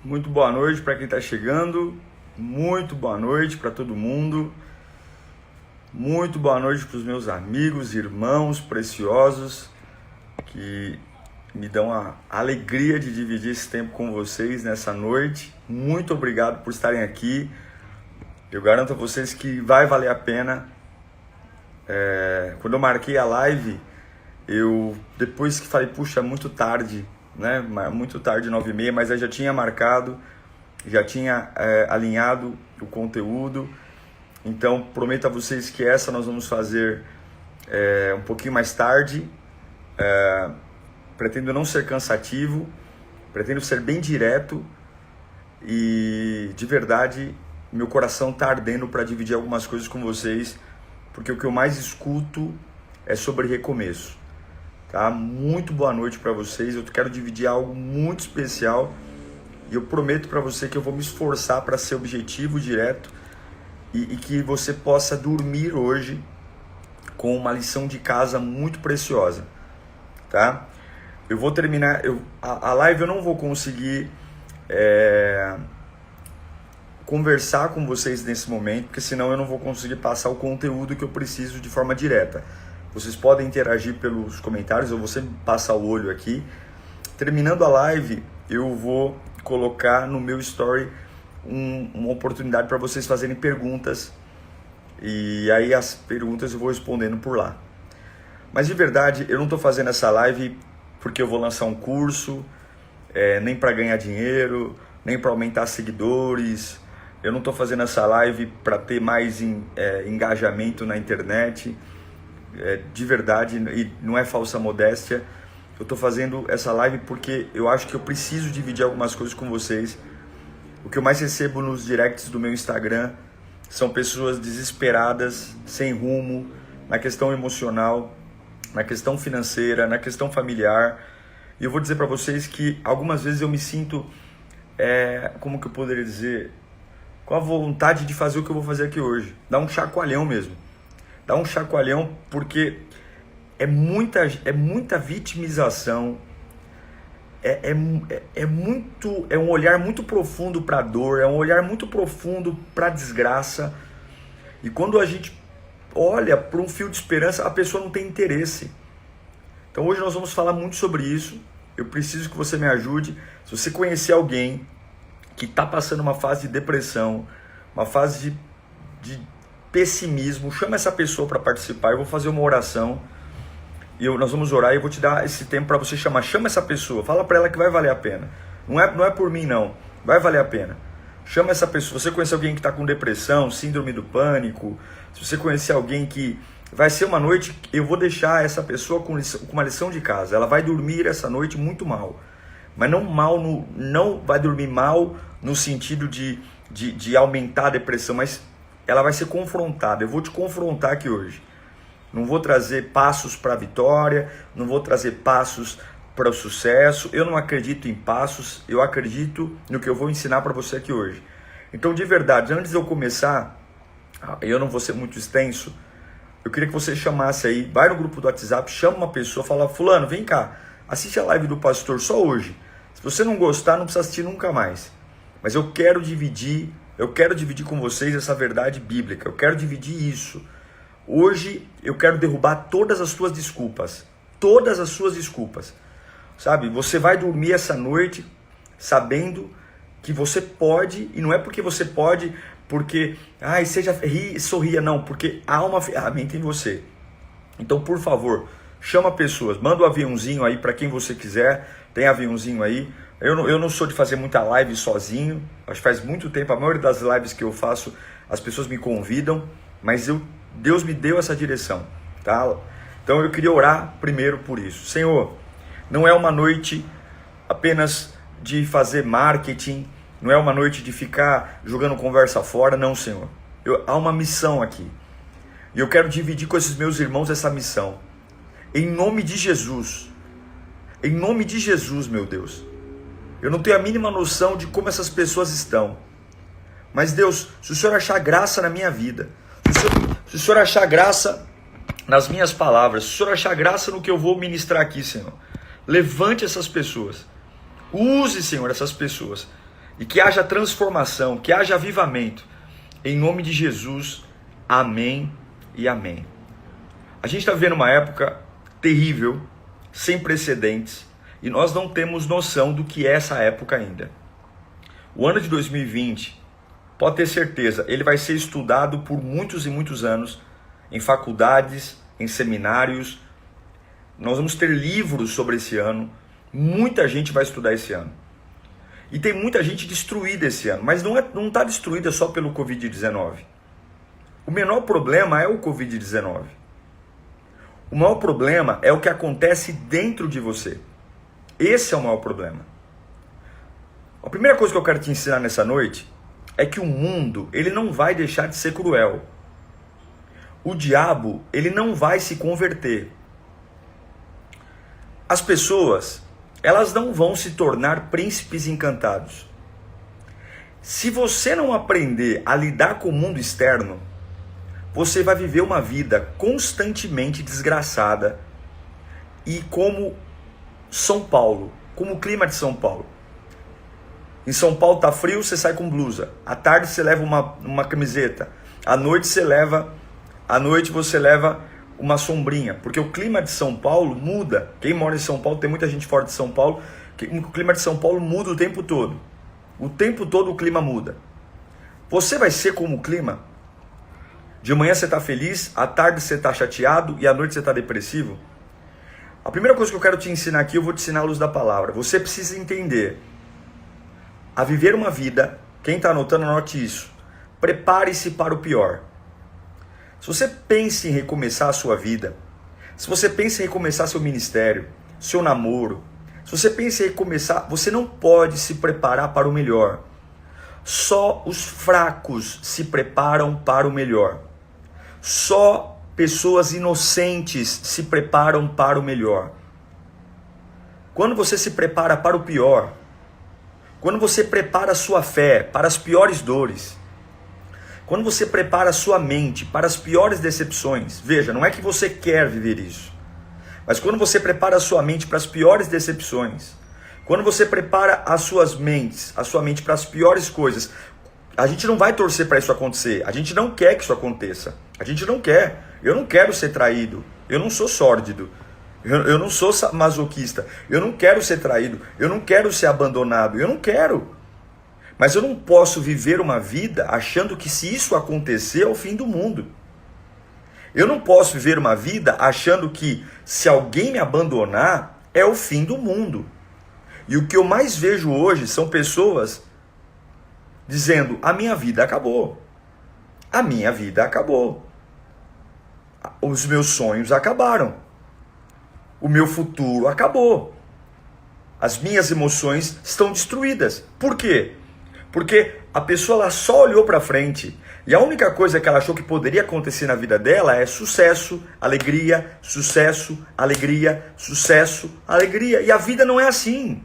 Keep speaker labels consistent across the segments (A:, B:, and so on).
A: Muito boa noite para quem está chegando. Muito boa noite para todo mundo. Muito boa noite para os meus amigos, irmãos preciosos que me dão a alegria de dividir esse tempo com vocês nessa noite. Muito obrigado por estarem aqui. Eu garanto a vocês que vai valer a pena. Quando eu marquei a live, depois que falei, puxa, muito tarde, né? Muito tarde, 9h30, mas eu já tinha marcado, já tinha alinhado o conteúdo. Então, prometo a vocês que essa nós vamos fazer um pouquinho mais tarde. Pretendo não ser cansativo, pretendo ser bem direto e, de verdade, meu coração está ardendo para dividir algumas coisas com vocês, porque o que eu mais escuto é sobre recomeço. Tá? Muito boa noite para vocês. Eu quero dividir algo muito especial e eu prometo para você que eu vou me esforçar para ser objetivo, direto e que você possa dormir hoje com uma lição de casa muito preciosa. Tá? Eu vou terminar a live. Eu não vou conseguir conversar com vocês nesse momento, porque senão eu não vou conseguir passar o conteúdo que eu preciso de forma direta. Vocês podem interagir pelos comentários, eu vou sempre passar o olho aqui. Terminando a live, eu vou colocar no meu story uma oportunidade para vocês fazerem perguntas. E aí as perguntas eu vou respondendo por lá. Mas de verdade, eu não estou fazendo essa live porque eu vou lançar um curso, nem para ganhar dinheiro, nem para aumentar seguidores. Eu não estou fazendo essa live para ter mais engajamento na internet. De verdade, e não é falsa modéstia. Eu estou fazendo essa live porque eu acho que eu preciso dividir algumas coisas com vocês. O que eu mais recebo nos directs do meu Instagram são pessoas desesperadas, sem rumo, na questão emocional, na questão financeira, na questão familiar. E eu vou dizer para vocês que algumas vezes eu me sinto, como que eu poderia dizer, com a vontade de fazer o que eu vou fazer aqui hoje. Dar um chacoalhão mesmo. Dá um chacoalhão, porque é muita vitimização, é um olhar muito profundo para a dor, é um olhar muito profundo para a desgraça. E quando a gente olha para um fio de esperança, a pessoa não tem interesse. Então hoje nós vamos falar muito sobre isso. Eu preciso que você me ajude. Se você conhecer alguém que está passando uma fase de depressão, uma fase de pessimismo, chama essa pessoa para participar. Eu vou fazer uma oração e nós vamos orar e eu vou te dar esse tempo para você chama essa pessoa, fala para ela que vai valer a pena. Não é por mim não, vai valer a pena. Chama essa pessoa. Se você conhecer alguém que está com depressão, síndrome do pânico, se você conhecer alguém que vai ser uma noite, eu vou deixar essa pessoa com uma lição de casa. Ela vai dormir essa noite muito mal, mas não vai dormir mal no sentido de aumentar a depressão, mas ela vai ser confrontada. Eu vou te confrontar aqui hoje. Não vou trazer passos para a vitória, não vou trazer passos para o sucesso. Eu não acredito em passos, eu acredito no que eu vou ensinar para você aqui hoje. Então, de verdade, antes de eu começar, eu não vou ser muito extenso, eu queria que você chamasse aí, vai no grupo do WhatsApp, chama uma pessoa, fala, fulano, vem cá, assiste a live do pastor só hoje. Se você não gostar, não precisa assistir nunca mais. Mas eu quero dividir com vocês essa verdade bíblica. Eu quero dividir isso. Hoje eu quero derrubar todas as suas desculpas. Todas as suas desculpas. Sabe? Você vai dormir essa noite sabendo que você pode, e não é porque você pode, porque, sorria, não, porque há uma ferramenta em você. Então, por favor, chama pessoas, manda um aviãozinho aí para quem você quiser. Tem aviãozinho aí. Eu não sou de fazer muita live sozinho, acho que faz muito tempo, a maioria das lives que eu faço, as pessoas me convidam, mas Deus me deu essa direção, tá? Então eu queria orar primeiro por isso. Senhor, não é uma noite apenas de fazer marketing, não é uma noite de ficar jogando conversa fora, não, Senhor. Há uma missão aqui, e eu quero dividir com esses meus irmãos essa missão, em nome de Jesus, meu Deus. Eu não tenho a mínima noção de como essas pessoas estão. Mas Deus, se o Senhor achar graça na minha vida, se o Senhor achar graça nas minhas palavras, se o Senhor achar graça no que eu vou ministrar aqui, Senhor, levante essas pessoas. Use, Senhor, essas pessoas. e que haja transformação, que haja avivamento. Em nome de Jesus, amém e amém. A gente está vivendo uma época terrível, sem precedentes, e nós não temos noção do que é essa época ainda. O ano de 2020, pode ter certeza, ele vai ser estudado por muitos e muitos anos, em faculdades, em seminários. Nós vamos ter livros sobre esse ano, muita gente vai estudar esse ano. E tem muita gente destruída esse ano, mas não está destruída só pelo Covid-19. O menor problema é o Covid-19. O maior problema é o que acontece dentro de você. Esse é o maior problema. A primeira coisa que eu quero te ensinar nessa noite é que o mundo, ele não vai deixar de ser cruel. O diabo, ele não vai se converter. As pessoas, elas não vão se tornar príncipes encantados. Se você não aprender a lidar com o mundo externo, você vai viver uma vida constantemente desgraçada e como São Paulo, como o clima de São Paulo. Em São Paulo tá frio, você sai com blusa. À tarde você leva uma camiseta. À noite você leva uma sombrinha, porque o clima de São Paulo muda. Quem mora em São Paulo, tem muita gente fora de São Paulo, que o clima de São Paulo muda o tempo todo. O tempo todo o clima muda. Você vai ser como o clima? De manhã você está feliz, à tarde você está chateado e à noite você está depressivo? A primeira coisa que eu quero te ensinar aqui, eu vou te ensinar a luz da palavra. Você precisa entender a viver uma vida. Quem está anotando, anote isso. Prepare-se para o pior. Se você pensa em recomeçar a sua vida, se você pensa em recomeçar seu ministério, seu namoro, se você pensa em recomeçar, você não pode se preparar para o melhor. Só os fracos se preparam para o melhor. Só pessoas inocentes se preparam para o melhor. Quando você se prepara para o pior, quando você prepara a sua fé para as piores dores, quando você prepara a sua mente para as piores decepções, veja, não é que você quer viver isso, mas quando você prepara a sua mente para as piores decepções, quando você prepara a sua mente para as piores coisas, a gente não vai torcer para isso acontecer, a gente não quer que isso aconteça, a gente não quer. Eu não quero ser traído, eu não sou sórdido, eu não sou masoquista, eu não quero ser traído, eu não quero ser abandonado, eu não quero. Mas eu não posso viver uma vida achando que se isso acontecer é o fim do mundo. Eu não posso viver uma vida achando que se alguém me abandonar é o fim do mundo. E o que eu mais vejo hoje são pessoas dizendo, a minha vida acabou. A minha vida acabou. Os meus sonhos acabaram. O meu futuro acabou. As minhas emoções estão destruídas. Por quê? Porque a pessoa ela só olhou para frente e a única coisa que ela achou que poderia acontecer na vida dela é sucesso, alegria, sucesso, alegria, sucesso, alegria. E a vida não é assim.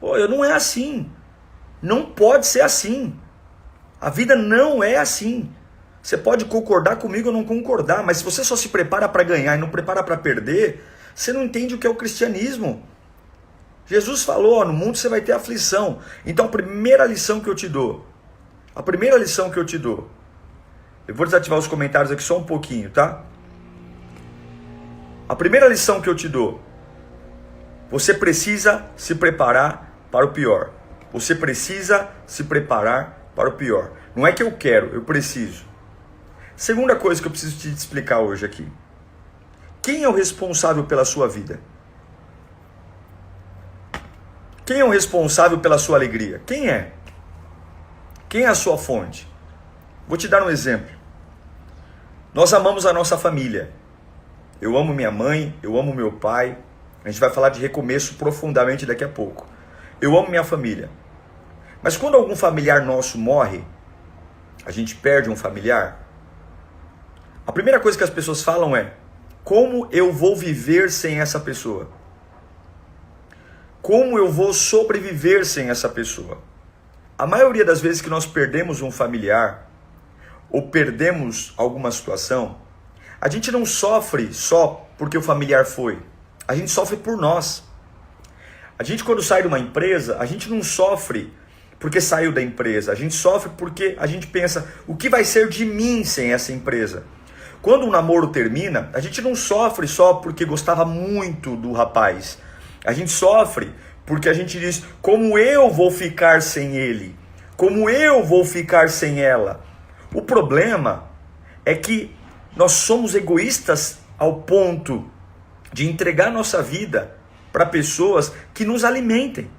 A: Não é assim. Não pode ser assim. A vida não é assim. Você pode concordar comigo ou não concordar, mas se você só se prepara para ganhar e não prepara para perder, você não entende o que é o cristianismo. Jesus falou, no mundo você vai ter aflição. Então a primeira lição que eu te dou, eu vou desativar os comentários aqui só um pouquinho, tá? A primeira lição que eu te dou, você precisa se preparar para o pior. Você precisa se preparar para o pior. Não é que eu quero, eu preciso. Segunda coisa que eu preciso te explicar hoje aqui. Quem é o responsável pela sua vida? Quem é o responsável pela sua alegria? Quem é? Quem é a sua fonte? Vou te dar um exemplo. Nós amamos a nossa família. Eu amo minha mãe, eu amo meu pai. A gente vai falar de recomeço profundamente daqui a pouco. Eu amo minha família. Mas quando algum familiar nosso morre, a gente perde um familiar, a primeira coisa que as pessoas falam é: como eu vou viver sem essa pessoa? Como eu vou sobreviver sem essa pessoa? A maioria das vezes que nós perdemos um familiar ou perdemos alguma situação, a gente não sofre só porque o familiar foi. A gente sofre por nós. A gente, quando sai de uma empresa, a gente não sofre porque saiu da empresa. A gente sofre porque a gente pensa, o que vai ser de mim sem essa empresa? Quando um namoro termina, a gente não sofre só porque gostava muito do rapaz. A gente sofre porque a gente diz, como eu vou ficar sem ele? Como eu vou ficar sem ela? O problema é que nós somos egoístas ao ponto de entregar nossa vida para pessoas que nos alimentem.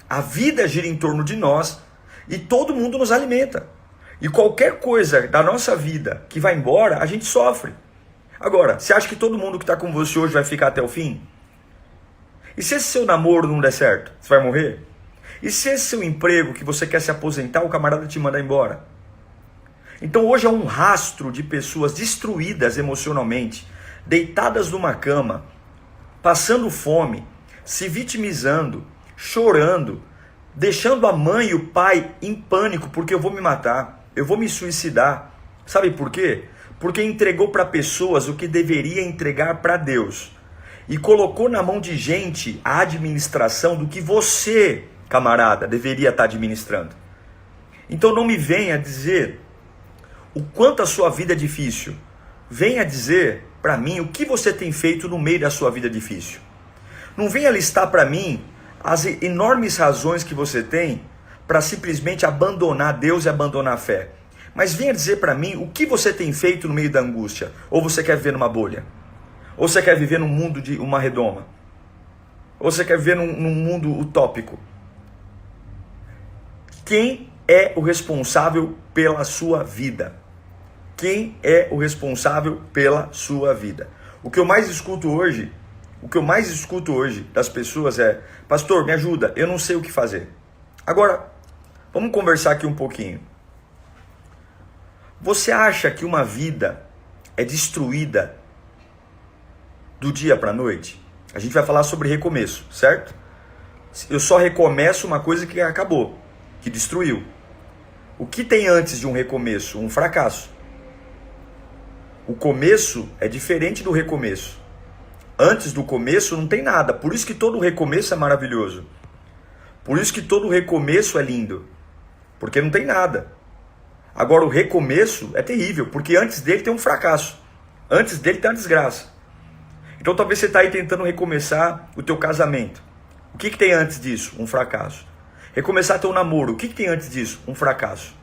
A: A vida gira em torno de nós e todo mundo nos alimenta. E qualquer coisa da nossa vida que vai embora, a gente sofre. Agora, você acha que todo mundo que está com você hoje vai ficar até o fim? E se esse seu namoro não der certo, você vai morrer? E se esse seu emprego que você quer se aposentar, o camarada te manda embora? Então hoje é um rastro de pessoas destruídas emocionalmente, deitadas numa cama, passando fome, se vitimizando, chorando, deixando a mãe e o pai em pânico porque eu vou me matar, eu vou me suicidar. Sabe por quê? Porque entregou para pessoas o que deveria entregar para Deus e colocou na mão de gente a administração do que você, camarada, deveria estar administrando. Então não me venha dizer o quanto a sua vida é difícil. Venha dizer para mim o que você tem feito no meio da sua vida difícil. Não venha listar para mim as enormes razões que você tem para simplesmente abandonar Deus e abandonar a fé. Mas venha dizer para mim o que você tem feito no meio da angústia. Ou você quer viver numa bolha? Ou você quer viver num mundo de uma redoma? Ou você quer viver num mundo utópico? Quem é o responsável pela sua vida? Quem é o responsável pela sua vida? O que eu mais escuto hoje das pessoas é: pastor, me ajuda, eu não sei o que fazer. Agora, vamos conversar aqui um pouquinho. Você acha que uma vida é destruída do dia para a noite? A gente vai falar sobre recomeço, certo? Eu só recomeço uma coisa que acabou, que destruiu. O que tem antes de um recomeço? Um fracasso. O começo é diferente do recomeço. Antes do começo não tem nada. Por isso que todo recomeço é maravilhoso. Por isso que todo recomeço é lindo. Porque não tem nada. Agora o recomeço é terrível, porque antes dele tem um fracasso. Antes dele tem uma desgraça. Então talvez você está aí tentando recomeçar o teu casamento. O que tem antes disso? Um fracasso. Recomeçar teu namoro. O que tem antes disso? Um fracasso.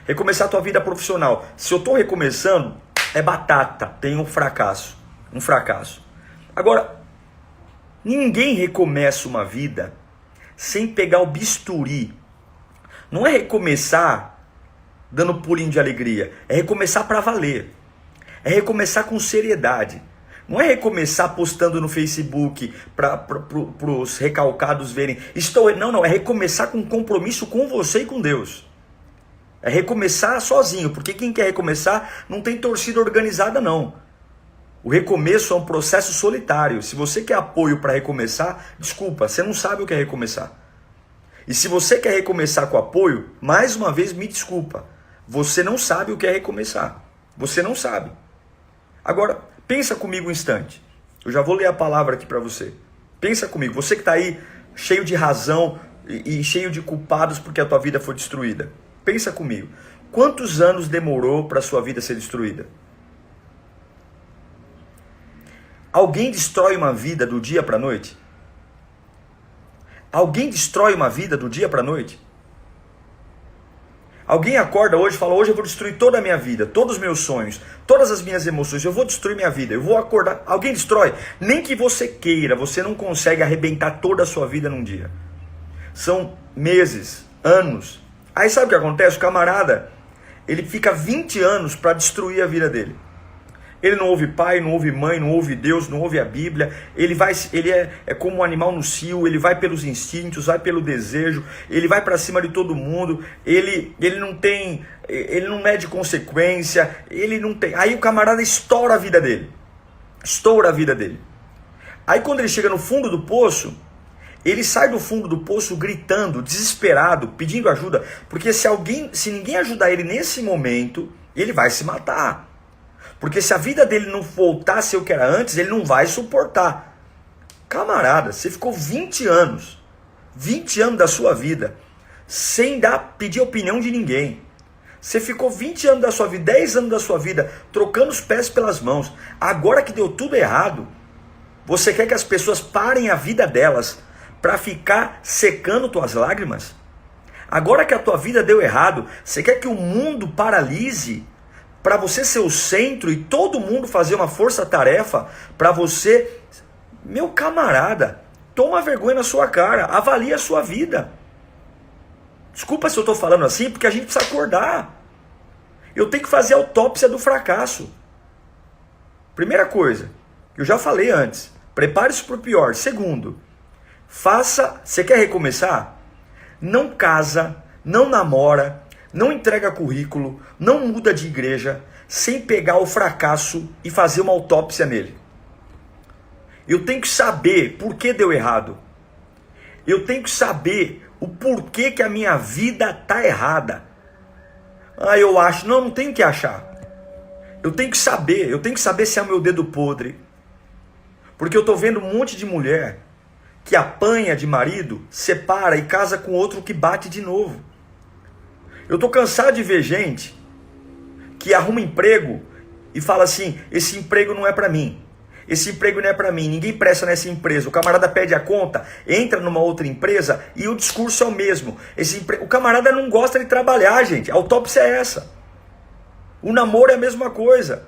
A: Recomeçar tua vida profissional. Se eu estou recomeçando, é batata. Tem um fracasso. Um fracasso. Agora, ninguém recomeça uma vida sem pegar o bisturi. Não é recomeçar dando pulinho de alegria. É recomeçar para valer. É recomeçar com seriedade. Não é recomeçar postando no Facebook para os recalcados verem. Não, é recomeçar com compromisso com você e com Deus. É recomeçar sozinho, porque quem quer recomeçar não tem torcida organizada não. O recomeço é um processo solitário. Se você quer apoio para recomeçar, desculpa, você não sabe o que é recomeçar. E se você quer recomeçar com apoio, mais uma vez me desculpa, você não sabe o que é recomeçar. Você não sabe. Agora, pensa comigo um instante. Eu já vou ler a palavra aqui para você. Pensa comigo, você que está aí cheio de razão e cheio de culpados porque a tua vida foi destruída. Pensa comigo. Quantos anos demorou para a sua vida ser destruída? Alguém destrói uma vida do dia para a noite? Alguém destrói uma vida do dia para a noite? Alguém acorda hoje e fala: hoje eu vou destruir toda a minha vida, todos os meus sonhos, todas as minhas emoções, eu vou destruir minha vida, eu vou acordar. Alguém destrói? Nem que você queira, você não consegue arrebentar toda a sua vida num dia. São meses, anos. Aí sabe o que acontece? O camarada, ele fica 20 anos para destruir a vida dele. Ele não ouve pai, não ouve mãe, não ouve Deus, não ouve a Bíblia. Ele é como um animal no cio, ele vai pelos instintos, vai pelo desejo, ele vai para cima de todo mundo, ele não mede consequência, ele não tem. Aí o camarada estoura a vida dele. Estoura a vida dele. Aí quando ele chega no fundo do poço, ele sai do fundo do poço gritando, desesperado, pedindo ajuda, porque se ninguém ajudar ele nesse momento, ele vai se matar. Porque se a vida dele não voltar a ser o que era antes, ele não vai suportar. Camarada, você ficou 20 anos 20 anos da sua vida sem pedir opinião de ninguém. Você ficou 20 anos da sua vida, 10 anos da sua vida, trocando os pés pelas mãos. Agora que deu tudo errado, você quer que as pessoas parem a vida delas para ficar secando tuas lágrimas? Agora que a tua vida deu errado, você quer que o mundo paralise para você ser o centro e todo mundo fazer uma força-tarefa para você? Meu camarada, toma vergonha na sua cara, avalie a sua vida. Desculpa se eu estou falando assim, porque a gente precisa acordar. Eu tenho que fazer a autópsia do fracasso. Primeira coisa, eu já falei antes, prepare-se para o pior. Segundo, você quer recomeçar? Não casa, não namora, não entrega currículo, não muda de igreja, sem pegar o fracasso e fazer uma autópsia nele. Eu tenho que saber por que deu errado. Eu tenho que saber o porquê que a minha vida está errada. Eu acho. Não tenho que achar. Eu tenho que saber se é o meu dedo podre. Porque eu estou vendo um monte de mulher que apanha de marido, separa e casa com outro que bate de novo. Eu estou cansado de ver gente que arruma emprego e fala assim, esse emprego não é para mim. Esse emprego não é para mim, ninguém presta nessa empresa. O camarada pede a conta, entra numa outra empresa e o discurso é o mesmo. O camarada não gosta de trabalhar, gente. A autópsia é essa. O namoro é a mesma coisa.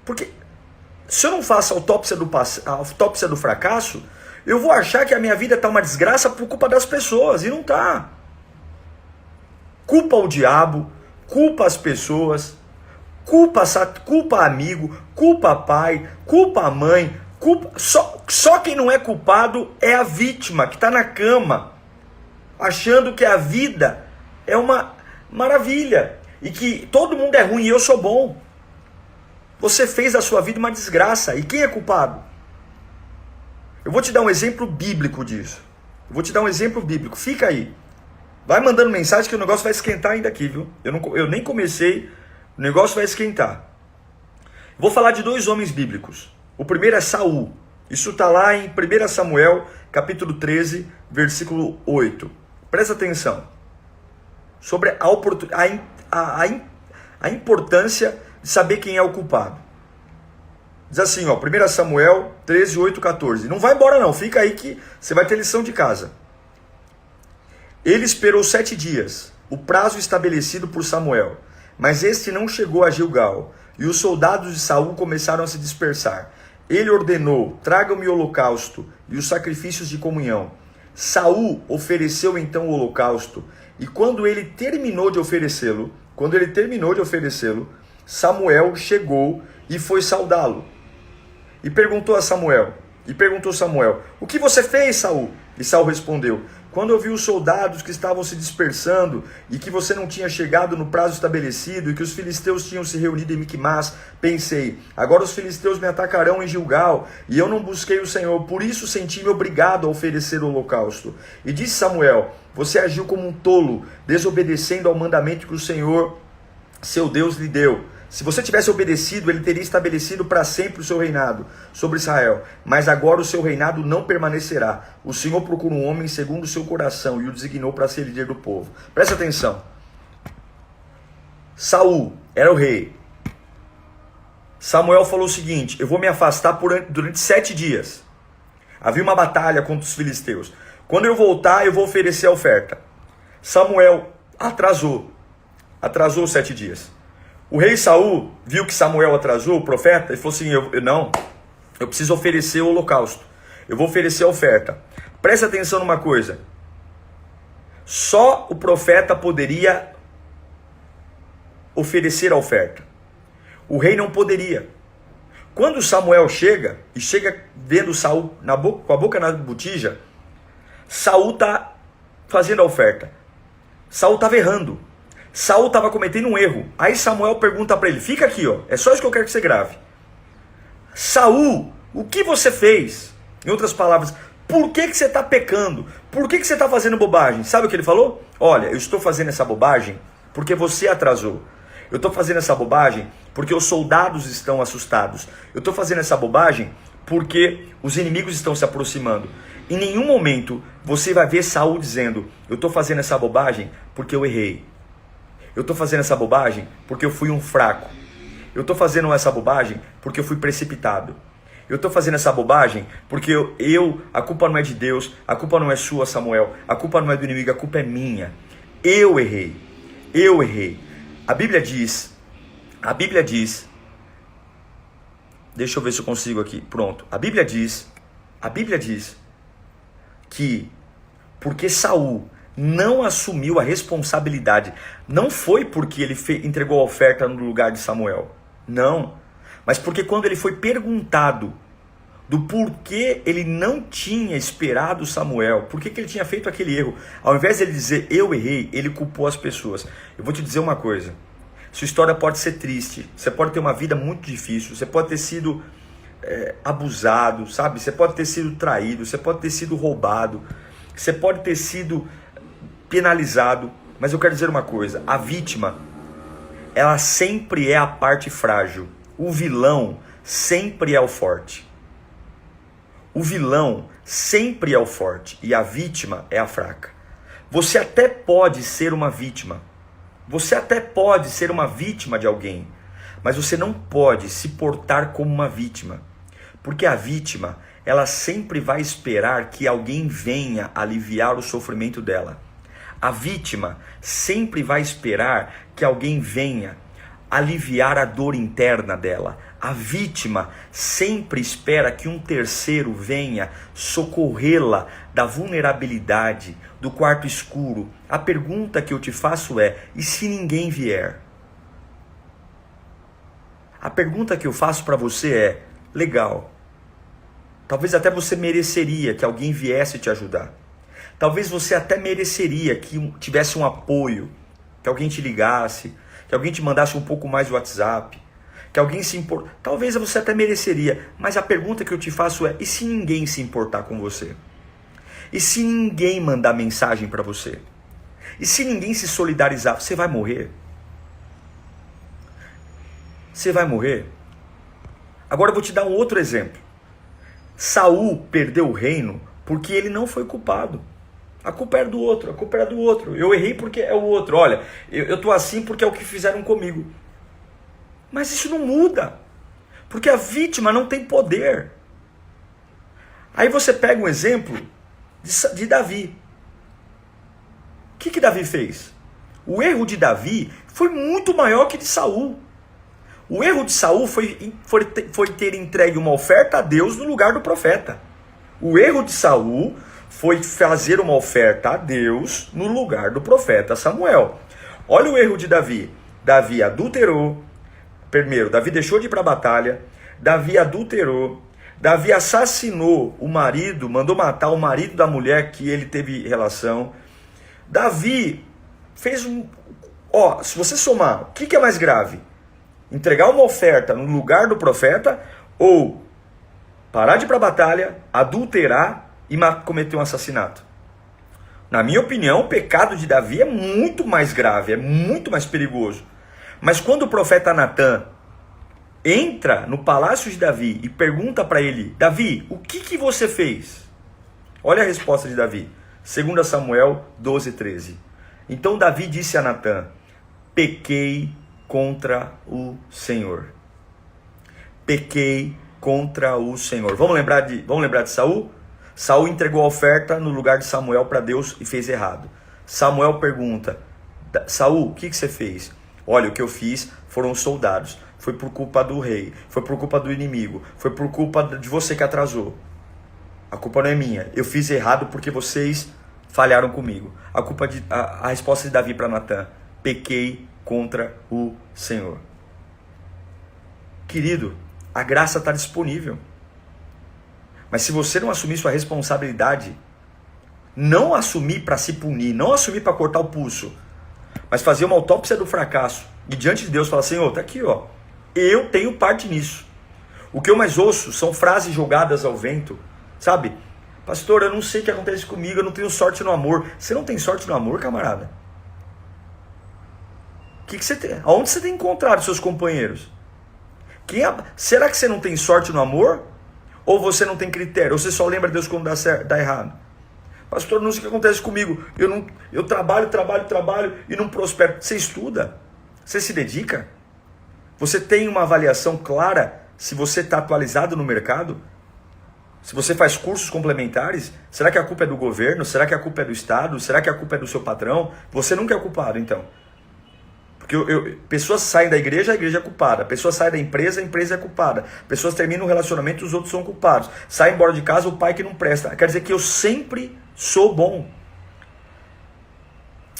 A: Porque se eu não faço a autópsia do fracasso, eu vou achar que a minha vida está uma desgraça por culpa das pessoas. E não está. Culpa o diabo, culpa as pessoas, culpa amigo, culpa pai, culpa mãe, só quem não é culpado é a vítima que está na cama, achando que a vida é uma maravilha e que todo mundo é ruim e eu sou bom. Você fez da sua vida uma desgraça. E quem é culpado? Eu vou te dar um exemplo bíblico disso. Fica aí. Vai mandando mensagem que o negócio vai esquentar ainda aqui, viu? Eu nem comecei, o negócio vai esquentar. Vou falar de 2 homens bíblicos. O primeiro é Saul. Isso está lá em 1 Samuel, capítulo 13, versículo 8. Presta atenção. Sobre a importância de saber quem é o culpado. Diz assim, 1 Samuel 13, 8, 14. Não vai embora não, fica aí que você vai ter lição de casa. Ele esperou 7 dias, o prazo estabelecido por Samuel, mas este não chegou a Gilgal, e os soldados de Saul começaram a se dispersar. Ele ordenou, tragam-me o holocausto e os sacrifícios de comunhão. Saul ofereceu então o holocausto, e quando ele terminou de oferecê-lo, Samuel chegou e foi saudá-lo. E perguntou Samuel, o que você fez, Saul? E Saul respondeu, quando eu vi os soldados que estavam se dispersando e que você não tinha chegado no prazo estabelecido e que os filisteus tinham se reunido em Miquimás, pensei, agora os filisteus me atacarão em Gilgal e eu não busquei o Senhor, por isso senti-me obrigado a oferecer o holocausto. E disse Samuel, você agiu como um tolo, desobedecendo ao mandamento que o Senhor, seu Deus, lhe deu. Se você tivesse obedecido, ele teria estabelecido para sempre o seu reinado sobre Israel. Mas agora o seu reinado não permanecerá. O Senhor procura um homem segundo o seu coração e o designou para ser líder do povo. Presta atenção. Saul era o rei. Samuel falou o seguinte, eu vou me afastar durante 7 dias. Havia uma batalha contra os filisteus. Quando eu voltar, eu vou oferecer a oferta. Samuel atrasou 7 dias. O rei Saul viu que Samuel atrasou, o profeta, e falou assim, eu preciso oferecer o holocausto. Eu vou oferecer a oferta. Presta atenção numa coisa. Só o profeta poderia oferecer a oferta. O rei não poderia. Quando Samuel chega vendo Saul com a boca na botija, Saul está fazendo a oferta. Saul estava errando. Saul estava cometendo um erro. Aí Samuel pergunta para ele, fica aqui, é só isso que eu quero que você grave. Saul, o que você fez? Em outras palavras, por que você está pecando? Por que você está fazendo bobagem? Sabe o que ele falou? Olha, eu estou fazendo essa bobagem porque você atrasou. Eu estou fazendo essa bobagem porque os soldados estão assustados. Eu estou fazendo essa bobagem porque os inimigos estão se aproximando. Em nenhum momento você vai ver Saul dizendo: eu estou fazendo essa bobagem porque eu errei. Eu estou fazendo essa bobagem porque eu fui um fraco. Eu estou fazendo essa bobagem porque eu fui precipitado. Eu estou fazendo essa bobagem porque a culpa não é de Deus, a culpa não é sua, Samuel, a culpa não é do inimigo, a culpa é minha. Eu errei. A Bíblia diz, deixa eu ver se eu consigo aqui, pronto. A Bíblia diz que porque Saul não assumiu a responsabilidade, não foi porque ele entregou a oferta no lugar de Samuel, não, mas porque quando ele foi perguntado do porquê ele não tinha esperado Samuel, por que ele tinha feito aquele erro, ao invés de ele dizer eu errei, ele culpou as pessoas. Eu vou te dizer uma coisa, sua história pode ser triste, você pode ter uma vida muito difícil, você pode ter sido abusado, sabe? Você pode ter sido traído, você pode ter sido roubado, você pode ter sido penalizado, mas eu quero dizer uma coisa, a vítima, ela sempre é a parte frágil, o vilão sempre é o forte. O vilão sempre é o forte e a vítima é a fraca. Você até pode ser uma vítima, de alguém, mas você não pode se portar como uma vítima, porque a vítima, ela sempre vai esperar que alguém venha aliviar o sofrimento dela. A vítima sempre vai esperar que alguém venha aliviar a dor interna dela. A vítima sempre espera que um terceiro venha socorrê-la da vulnerabilidade, do quarto escuro. A pergunta que eu te faço é: e se ninguém vier? A pergunta que eu faço para você é: legal, talvez até você mereceria que alguém viesse te ajudar. Talvez você até mereceria que tivesse um apoio, que alguém te ligasse, que alguém te mandasse um pouco mais o WhatsApp, que alguém se importasse. Talvez você até mereceria, mas a pergunta que eu te faço é: e se ninguém se importar com você? E se ninguém mandar mensagem para você? E se ninguém se solidarizar? Você vai morrer? Você vai morrer? Agora eu vou te dar um outro exemplo. Saul perdeu o reino porque ele não foi culpado. A culpa era do outro, Eu errei porque é o outro. Olha, eu tô assim porque é o que fizeram comigo. Mas isso não muda, porque a vítima não tem poder. Aí você pega um exemplo de Davi. O que Davi fez? O erro de Davi foi muito maior que de Saul. O erro de Saul foi ter entregue uma oferta a Deus no lugar do profeta. O erro de Saul foi fazer uma oferta a Deus no lugar do profeta Samuel. Olha o erro de Davi. Davi adulterou. Primeiro, Davi deixou de ir para a batalha. Davi adulterou. Davi assassinou o marido, mandou matar o marido da mulher que ele teve relação. Davi fez se você somar, o que é mais grave? Entregar uma oferta no lugar do profeta ou parar de ir para a batalha, adulterar e cometer um assassinato? Na minha opinião, o pecado de Davi é muito mais grave, é muito mais perigoso. Mas quando o profeta Natan entra no palácio de Davi e pergunta para ele: Davi, o que você fez? Olha a resposta de Davi, 2 Samuel 12:13. Então Davi disse a Natan: pequei contra o Senhor. Pequei contra o Senhor. Vamos lembrar de Saul? Saul entregou a oferta no lugar de Samuel para Deus e fez errado. Samuel pergunta: Saul, o que você fez? Olha, o que eu fiz foram os soldados. Foi por culpa do rei, foi por culpa do inimigo, foi por culpa de você que atrasou. A culpa não é minha. Eu fiz errado porque vocês falharam comigo. A resposta de Davi para Natan: pequei contra o Senhor. Querido, a graça está disponível. Mas se você não assumir sua responsabilidade, não assumir para se punir, não assumir para cortar o pulso, mas fazer uma autópsia do fracasso e diante de Deus falar: Senhor, tá aqui, ó, eu tenho parte nisso. O que eu mais ouço são frases jogadas ao vento, sabe? Pastor, eu não sei o que acontece comigo, eu não tenho sorte no amor. Você não tem sorte no amor, camarada? Que você tem? Aonde você tem encontrado seus companheiros? Será que você não tem sorte no amor? Ou você não tem critério, ou você só lembra de Deus quando dá errado. Pastor, não sei o que acontece comigo. Eu trabalho e não prospero. Você estuda? Você se dedica? Você tem uma avaliação clara se você está atualizado no mercado? Se você faz cursos complementares? Será que a culpa é do governo? Será que a culpa é do Estado? Será que a culpa é do seu patrão? Você nunca é culpado, então. Porque pessoas saem da igreja, a igreja é culpada. Pessoas saem da empresa, a empresa é culpada. Pessoas terminam o relacionamento, os outros são culpados. Saem embora de casa, o pai que não presta. Quer dizer que eu sempre sou bom.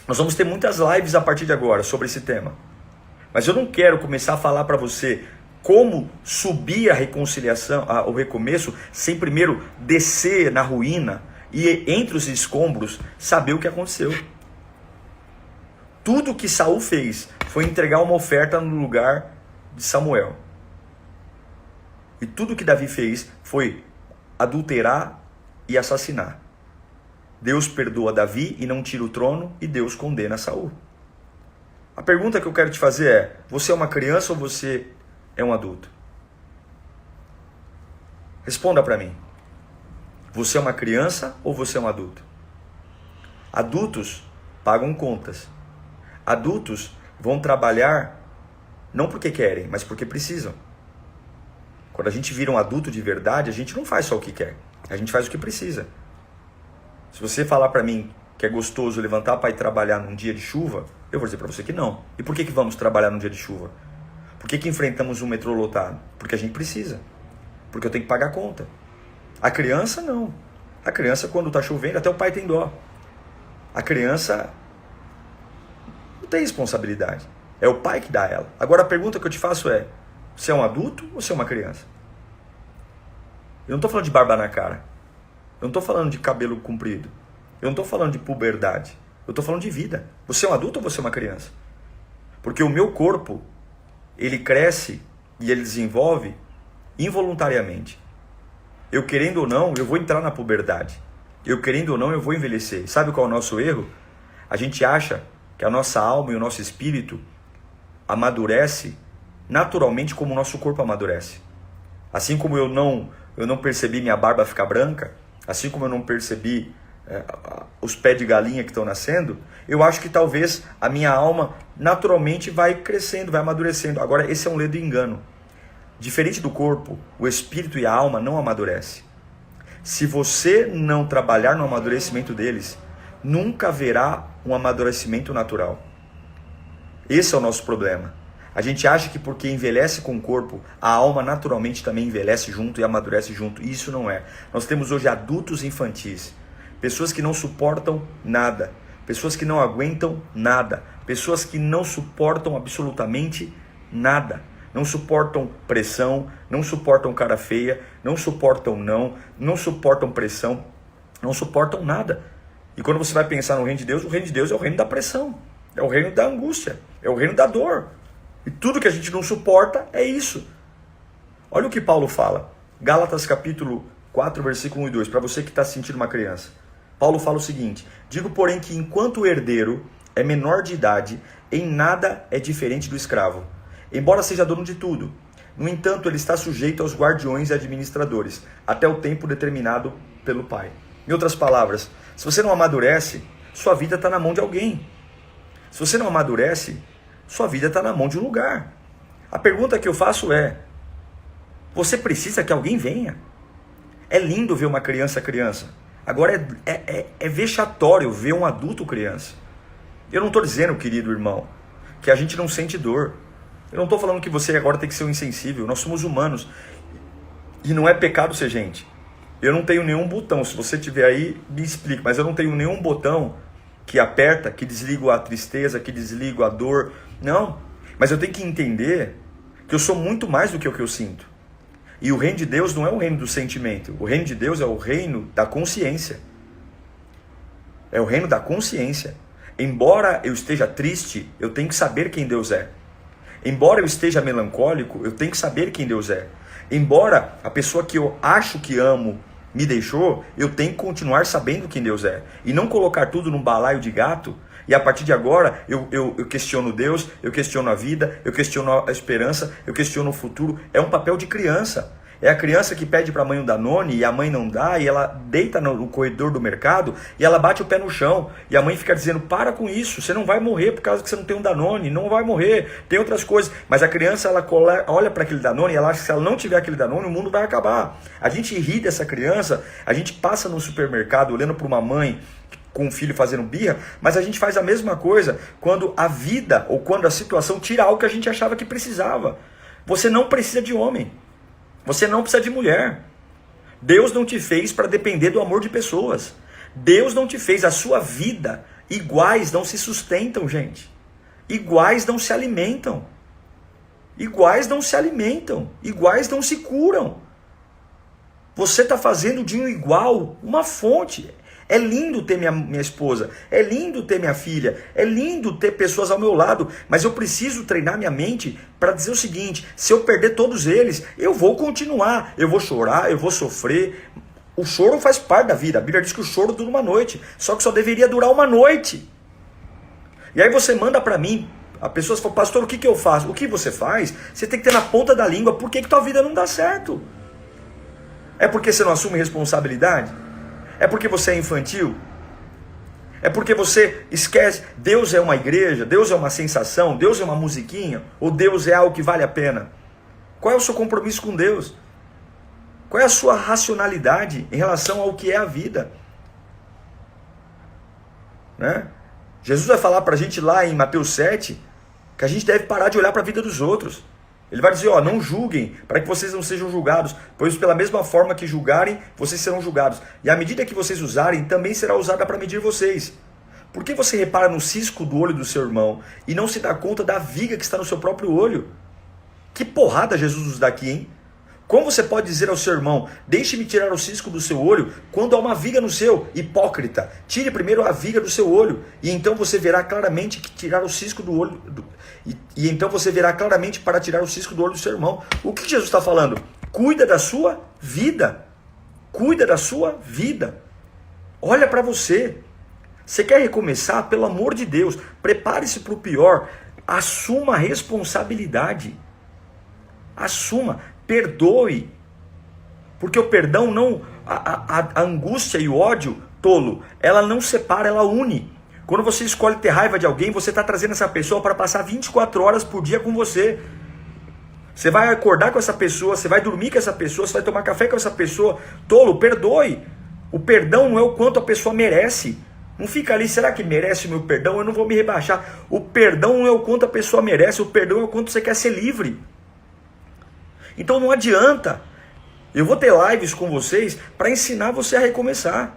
A: Nós vamos ter muitas lives a partir de agora sobre esse tema. Mas eu não quero começar a falar para você como subir a reconciliação, o recomeço, sem primeiro descer na ruína e entre os escombros saber o que aconteceu. Tudo que Saul fez foi entregar uma oferta no lugar de Samuel. E tudo que Davi fez foi adulterar e assassinar. Deus perdoa Davi e não tira o trono, e Deus condena Saul. A pergunta que eu quero te fazer é: você é uma criança ou você é um adulto? Responda para mim. Você é uma criança ou você é um adulto? Adultos pagam contas. Adultos vão trabalhar não porque querem, mas porque precisam. Quando a gente vira um adulto de verdade, a gente não faz só o que quer. A gente faz o que precisa. Se você falar para mim que é gostoso levantar para ir trabalhar num dia de chuva, eu vou dizer para você que não. E por que vamos trabalhar num dia de chuva? Por que enfrentamos um metrô lotado? Porque a gente precisa. Porque eu tenho que pagar a conta. A criança não. A criança, quando está chovendo, até o pai tem dó. A criança não tem responsabilidade. É o pai que dá ela. Agora a pergunta que eu te faço é: você é um adulto ou você é uma criança? Eu não estou falando de barba na cara. Eu não estou falando de cabelo comprido. Eu não estou falando de puberdade. Eu estou falando de vida. Você é um adulto ou você é uma criança? Porque o meu corpo, ele cresce e ele desenvolve involuntariamente. Eu querendo ou não, eu vou entrar na puberdade. Eu querendo ou não, eu vou envelhecer. Sabe qual é o nosso erro? A gente acha que a nossa alma e o nosso espírito amadurece naturalmente como o nosso corpo amadurece. Assim como eu não percebi minha barba ficar branca, assim como eu não percebi os pés de galinha que estão nascendo, eu acho que talvez a minha alma naturalmente vai crescendo, vai amadurecendo. Agora, esse é um ledo engano. Diferente do corpo, o espírito e a alma não amadurecem. Se você não trabalhar no amadurecimento deles, nunca haverá um amadurecimento natural. Esse é o nosso problema. A gente acha que porque envelhece com o corpo, a alma naturalmente também envelhece junto e amadurece junto. E isso não é. Nós temos hoje adultos infantis. Pessoas que não suportam nada. Pessoas que não aguentam nada. Pessoas que não suportam absolutamente nada. Não suportam pressão, não suportam cara feia, não suportam não suportam pressão, não suportam nada. E quando você vai pensar no reino de Deus, o reino de Deus é o reino da pressão. É o reino da angústia. É o reino da dor. E tudo que a gente não suporta é isso. Olha o que Paulo fala. Gálatas capítulo 4, versículo 1 e 2. Para você que está se sentindo uma criança. Paulo fala o seguinte: digo, porém, que enquanto o herdeiro é menor de idade, em nada é diferente do escravo, embora seja dono de tudo. No entanto, ele está sujeito aos guardiões e administradores, até o tempo determinado pelo Pai. Em outras palavras, se você não amadurece, sua vida está na mão de alguém. Se você não amadurece, sua vida está na mão de um lugar. A pergunta que eu faço é: você precisa que alguém venha? É lindo ver uma criança. Agora é vexatório ver um adulto criança. Eu não estou dizendo, querido irmão, que a gente não sente dor. Eu não estou falando que você agora tem que ser um insensível. Nós somos humanos. E não é pecado ser gente. Eu não tenho nenhum botão. Se você tiver aí, me explique. Mas eu não tenho nenhum botão que aperta, que desliga a tristeza, que desliga a dor. Não. Mas eu tenho que entender que eu sou muito mais do que o que eu sinto. E o reino de Deus não é o reino do sentimento. O reino de Deus é o reino da consciência. É o reino da consciência. Embora eu esteja triste, eu tenho que saber quem Deus é. Embora eu esteja melancólico, eu tenho que saber quem Deus é. Embora a pessoa que eu acho que amo me deixou, eu tenho que continuar sabendo quem Deus é. E não colocar tudo num balaio de gato. E a partir de agora, eu questiono Deus, eu questiono a vida, eu questiono a esperança, eu questiono o futuro. É um papel de criança. É a criança que pede para a mãe um Danone e a mãe não dá, e ela deita no corredor do mercado e ela bate o pé no chão. E a mãe fica dizendo, para com isso, você não vai morrer por causa que você não tem um Danone, não vai morrer, tem outras coisas. Mas a criança, ela olha para aquele Danone e ela acha que se ela não tiver aquele Danone, o mundo vai acabar. A gente ri dessa criança, a gente passa no supermercado olhando para uma mãe com um filho fazendo birra, mas a gente faz a mesma coisa quando a vida ou quando a situação tira algo que a gente achava que precisava. Você não precisa de homem. Você não precisa de mulher. Deus não te fez para depender do amor de pessoas. Deus não te fez. A sua vida, iguais não se sustentam, gente. Iguais não se alimentam. Iguais não se alimentam. Iguais não se curam. Você está fazendo de um igual uma fonte. É lindo ter minha esposa, é lindo ter minha filha, é lindo ter pessoas ao meu lado, mas eu preciso treinar minha mente para dizer o seguinte, se eu perder todos eles, eu vou continuar, eu vou chorar, eu vou sofrer. O choro faz parte da vida, a Bíblia diz que o choro dura uma noite, só que só deveria durar uma noite. E aí você manda para mim, a pessoa fala, pastor, o que eu faço? O que você faz? Você tem que ter na ponta da língua, por que tua vida não dá certo? É porque você não assume responsabilidade? É porque você é infantil? É porque você esquece, Deus é uma igreja, Deus é uma sensação, Deus é uma musiquinha, ou Deus é algo que vale a pena? Qual é o seu compromisso com Deus? Qual é a sua racionalidade em relação ao que é a vida? Né? Jesus vai falar para a gente lá em Mateus 7, que a gente deve parar de olhar para a vida dos outros. Ele vai dizer, não julguem, para que vocês não sejam julgados, pois pela mesma forma que julgarem, vocês serão julgados. E a medida que vocês usarem, também será usada para medir vocês. Por que você repara no cisco do olho do seu irmão e não se dá conta da viga que está no seu próprio olho? Que porrada Jesus nos dá aqui, hein? Como você pode dizer ao seu irmão, deixe-me tirar o cisco do seu olho, quando há uma viga no seu? Hipócrita, tire primeiro a viga do seu olho, e então você verá claramente que tirar o cisco do olho, e então você verá claramente para tirar o cisco do olho do seu irmão. O que Jesus está falando? Cuida da sua vida. Cuida da sua vida. Olha para você. Você quer recomeçar? Pelo amor de Deus, prepare-se para o pior. Assuma a responsabilidade. Assuma. Perdoe. Porque o perdão não... A angústia e o ódio, tolo, ela não separa, ela une. Quando você escolhe ter raiva de alguém, você está trazendo essa pessoa para passar 24 horas por dia com você. Você vai acordar com essa pessoa, você vai dormir com essa pessoa, você vai tomar café com essa pessoa. Tolo, perdoe. O perdão não é o quanto a pessoa merece. Não fica ali, será que merece o meu perdão? Eu não vou me rebaixar. O perdão não é o quanto a pessoa merece, o perdão é o quanto você quer ser livre. Então não adianta. Eu vou ter lives com vocês para ensinar você a recomeçar.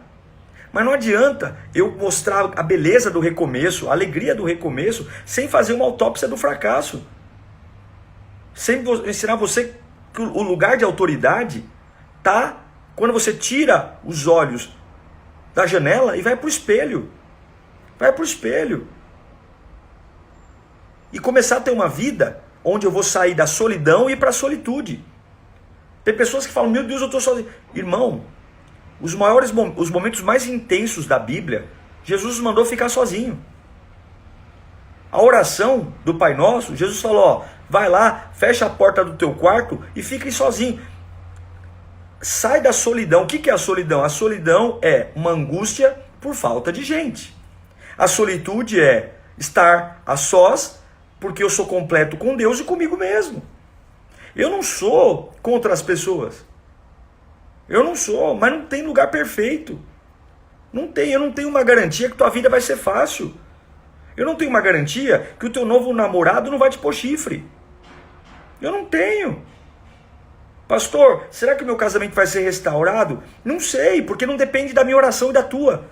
A: Mas não adianta eu mostrar a beleza do recomeço, a alegria do recomeço, sem fazer uma autópsia do fracasso. Sem ensinar você que o lugar de autoridade tá quando você tira os olhos da janela e vai para o espelho. Vai para o espelho. E começar a ter uma vida onde eu vou sair da solidão e ir para a solitude. Tem pessoas que falam, meu Deus, eu estou sozinho. Irmão, os momentos mais intensos da Bíblia, Jesus mandou ficar sozinho. A oração do Pai Nosso, Jesus falou, vai lá, fecha a porta do teu quarto e fique sozinho. Sai da solidão. O que é a solidão? A solidão é uma angústia por falta de gente. A solitude é estar a sós, porque eu sou completo com Deus e comigo mesmo. Eu não sou contra as pessoas. Eu não sou, mas não tem lugar perfeito. Não tem, eu não tenho uma garantia que tua vida vai ser fácil. Eu não tenho uma garantia que o teu novo namorado não vai te pôr chifre. Eu não tenho. Pastor, será que o meu casamento vai ser restaurado? Não sei, porque não depende da minha oração e da tua.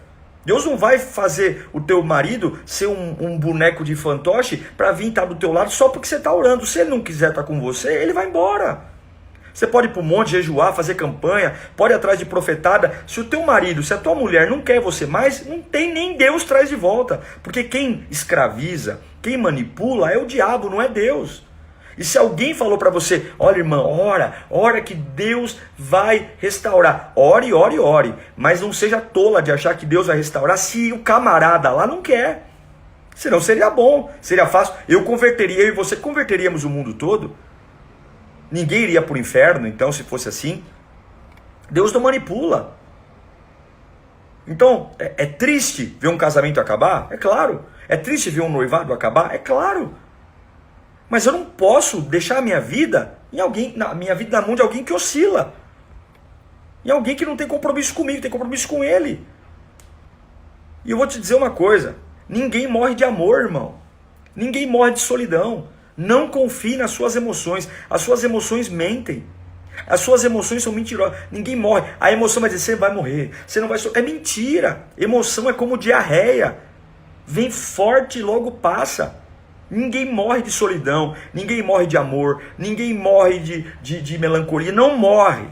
A: Deus não vai fazer o teu marido ser um boneco de fantoche para vir estar do teu lado só porque você está orando. Se ele não quiser estar com você, ele vai embora. Você pode ir para o monte, jejuar, fazer campanha, pode ir atrás de profetada. Se o teu marido, se a tua mulher não quer você mais, não tem, nem Deus traz de volta. Porque quem escraviza, quem manipula é o diabo, não é Deus. E se alguém falou para você, olha irmã, ora que Deus vai restaurar. Ore, ore, ore. Mas não seja tola de achar que Deus vai restaurar se o camarada lá não quer. Senão seria bom, seria fácil. Eu e você converteríamos o mundo todo. Ninguém iria para o inferno, então, se fosse assim. Deus não manipula. Então, é triste ver um casamento acabar? É claro. É triste ver um noivado acabar? É claro. Mas eu não posso deixar a minha vida na mão de alguém que oscila. Em alguém que não tem compromisso comigo, tem compromisso com ele. E eu vou te dizer uma coisa. Ninguém morre de amor, irmão. Ninguém morre de solidão. Não confie nas suas emoções. As suas emoções mentem. As suas emoções são mentirosas. Ninguém morre. A emoção vai dizer, você vai morrer. Você não vai É mentira. Emoção é como diarreia. Vem forte e logo passa. Ninguém morre de solidão. Ninguém morre de amor. Ninguém morre de melancolia. Não morre.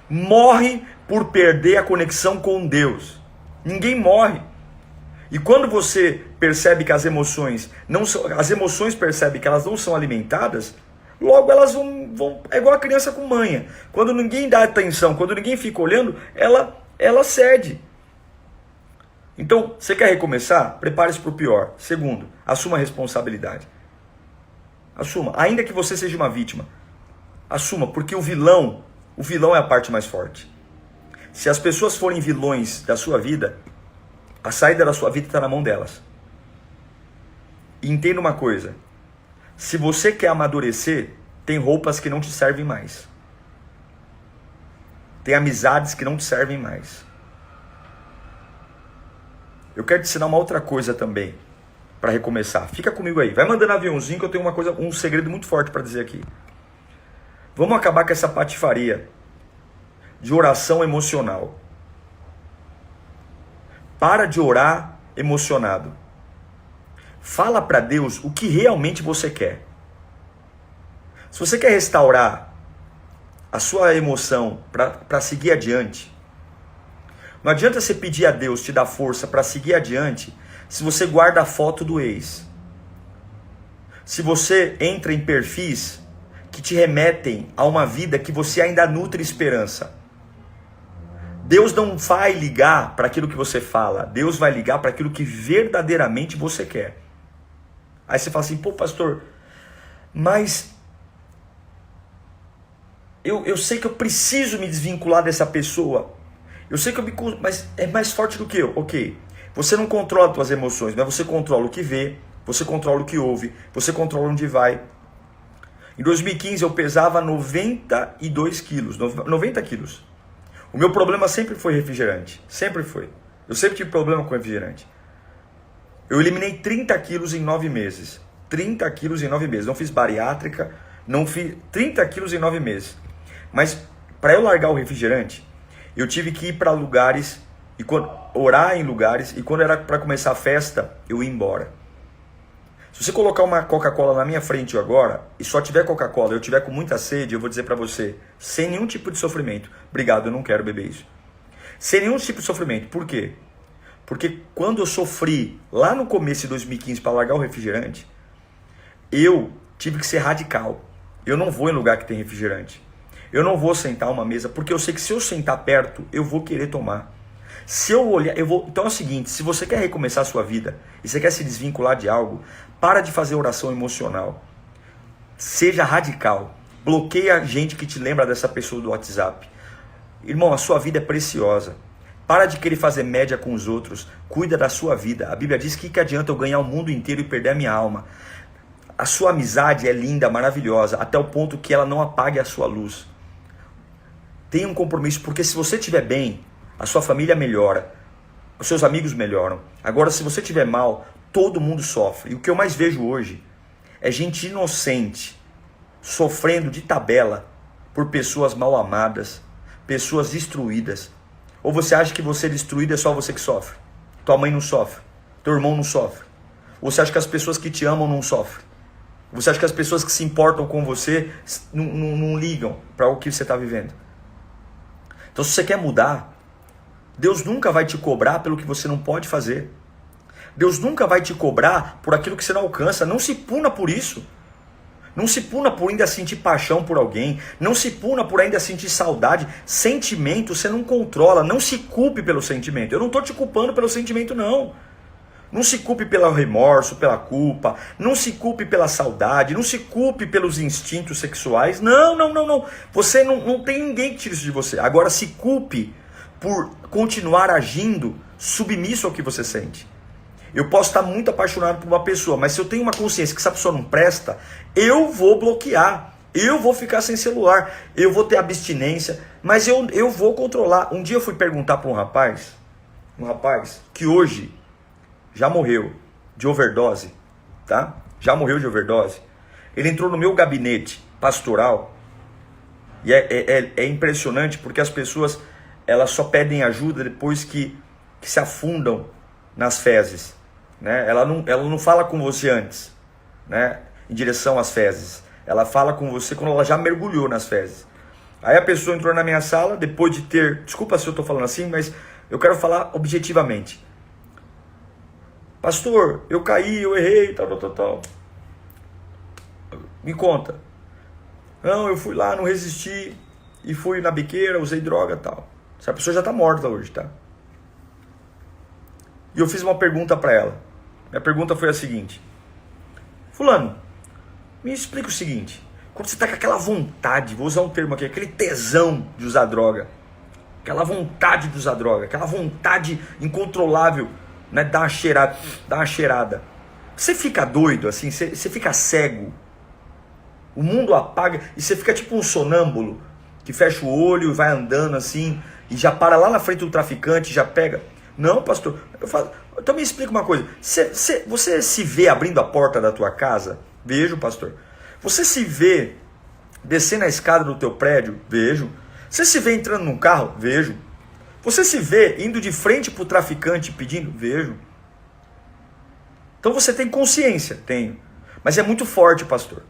A: Morre por perder a conexão com Deus. Ninguém morre. E quando você percebe que as emoções percebem que elas não são alimentadas, logo elas vão é igual a criança com manha. Quando ninguém dá atenção, quando ninguém fica olhando, ela cede. Então, você quer recomeçar? Prepare-se para o pior. Segundo, assuma a responsabilidade. Assuma, ainda que você seja uma vítima. Assuma, porque o vilão é a parte mais forte. Se as pessoas forem vilões da sua vida, a saída da sua vida está na mão delas. E entenda uma coisa. Se você quer amadurecer, tem roupas que não te servem mais. Tem amizades que não te servem mais. Eu quero te ensinar uma outra coisa também, para recomeçar. Fica comigo aí. Vai mandando aviãozinho que eu tenho um segredo muito forte para dizer aqui. Vamos acabar com essa patifaria de oração emocional. Para de orar emocionado. Fala para Deus o que realmente você quer. Se você quer restaurar a sua emoção para seguir adiante, não adianta você pedir a Deus te dar força para seguir adiante se você guarda a foto do ex. Se você entra em perfis que te remetem a uma vida que você ainda nutre esperança. Deus não vai ligar para aquilo que você fala. Deus vai ligar para aquilo que verdadeiramente você quer. Aí você fala assim, pô pastor, mas eu sei que eu preciso me desvincular dessa pessoa. Eu sei que mas é mais forte do que eu. Ok, você não controla as suas emoções, mas você controla o que vê, você controla o que ouve, você controla onde vai. Em 2015 eu pesava 92 quilos, 90 quilos. O meu problema sempre foi refrigerante. Sempre foi. Eu sempre tive problema com refrigerante. Eu eliminei 30 quilos em 9 meses. 30 quilos em 9 meses. Não fiz bariátrica. Não fiz 30 quilos em 9 meses. Mas para eu largar o refrigerante, eu tive que ir para lugares, orar em lugares. E quando era para começar a festa, eu ia embora. Se você colocar uma Coca-Cola na minha frente agora, e só tiver Coca-Cola, eu tiver com muita sede, eu vou dizer para você, sem nenhum tipo de sofrimento, obrigado, eu não quero beber isso. Sem nenhum tipo de sofrimento. Por quê? Porque quando eu sofri lá no começo de 2015 para largar o refrigerante, eu tive que ser radical. Eu não vou em lugar que tem refrigerante. Eu não vou sentar uma mesa, porque eu sei que se eu sentar perto, eu vou querer tomar. Se eu olhar, eu vou. Então é o seguinte, se você quer recomeçar a sua vida e você quer se desvincular de algo, para de fazer oração emocional. Seja radical. Bloqueia a gente que te lembra dessa pessoa do WhatsApp. Irmão, a sua vida é preciosa. Para de querer fazer média com os outros. Cuida da sua vida. A Bíblia diz que adianta eu ganhar o mundo inteiro e perder a minha alma. A sua amizade é linda, maravilhosa, até o ponto que ela não apague a sua luz. Tenha um compromisso, porque se você estiver bem, a sua família melhora, os seus amigos melhoram. Agora, se você estiver mal, todo mundo sofre. E o que eu mais vejo hoje é gente inocente sofrendo de tabela por pessoas mal amadas, pessoas destruídas. Ou você acha que você destruído é só você que sofre? Tua mãe não sofre, teu irmão não sofre. Ou você acha que as pessoas que te amam não sofrem? Você acha que as pessoas que se importam com você não ligam para o que você está vivendo? Então, se você quer mudar, Deus nunca vai te cobrar pelo que você não pode fazer. Deus nunca vai te cobrar por aquilo que você não alcança. Não se puna por isso. Não se puna por ainda sentir paixão por alguém. Não se puna por ainda sentir saudade. Sentimento você não controla. Não se culpe pelo sentimento. Eu não estou te culpando pelo sentimento, não. Não se culpe pelo remorso, pela culpa, não se culpe pela saudade, não se culpe pelos instintos sexuais. Não. Você não tem ninguém que tire isso de você. Agora se culpe por continuar agindo submisso ao que você sente. Eu posso estar muito apaixonado por uma pessoa, mas se eu tenho uma consciência que essa pessoa não presta, eu vou bloquear, eu vou ficar sem celular, eu vou ter abstinência, mas eu vou controlar. Um dia eu fui perguntar para um rapaz que hoje já morreu de overdose, tá? Já morreu de overdose. Ele entrou no meu gabinete pastoral e é impressionante porque as pessoas elas só pedem ajuda depois que se afundam nas fezes, né? Ela não fala com você antes, né? Em direção às fezes. Ela fala com você quando ela já mergulhou nas fezes. Aí a pessoa entrou na minha sala depois de ter... Desculpa se eu estou falando assim, mas eu quero falar objetivamente. Pastor, eu caí, eu errei, tal. Me conta. Não, eu fui lá, não resisti e fui na biqueira, usei droga, tal. Essa pessoa já está morta hoje, tá? E eu fiz uma pergunta para ela. Minha pergunta foi a seguinte: fulano, me explica o seguinte. Quando você está com aquela vontade, vou usar um termo aqui, aquele tesão de usar droga, aquela vontade de usar droga, aquela vontade incontrolável, né, dar uma cheirada. Você fica doido assim, você fica cego. O mundo apaga e você fica tipo um sonâmbulo que fecha o olho e vai andando assim e já para lá na frente do traficante, já pega. Não, pastor, eu falo, então me explica uma coisa. Você se vê abrindo a porta da tua casa? Vejo, pastor. Você se vê descendo a escada do teu prédio? Vejo. Você se vê entrando num carro? Vejo. Você se vê indo de frente para o traficante pedindo? Vejo. Então você tem consciência? Tenho. Mas é muito forte, pastor.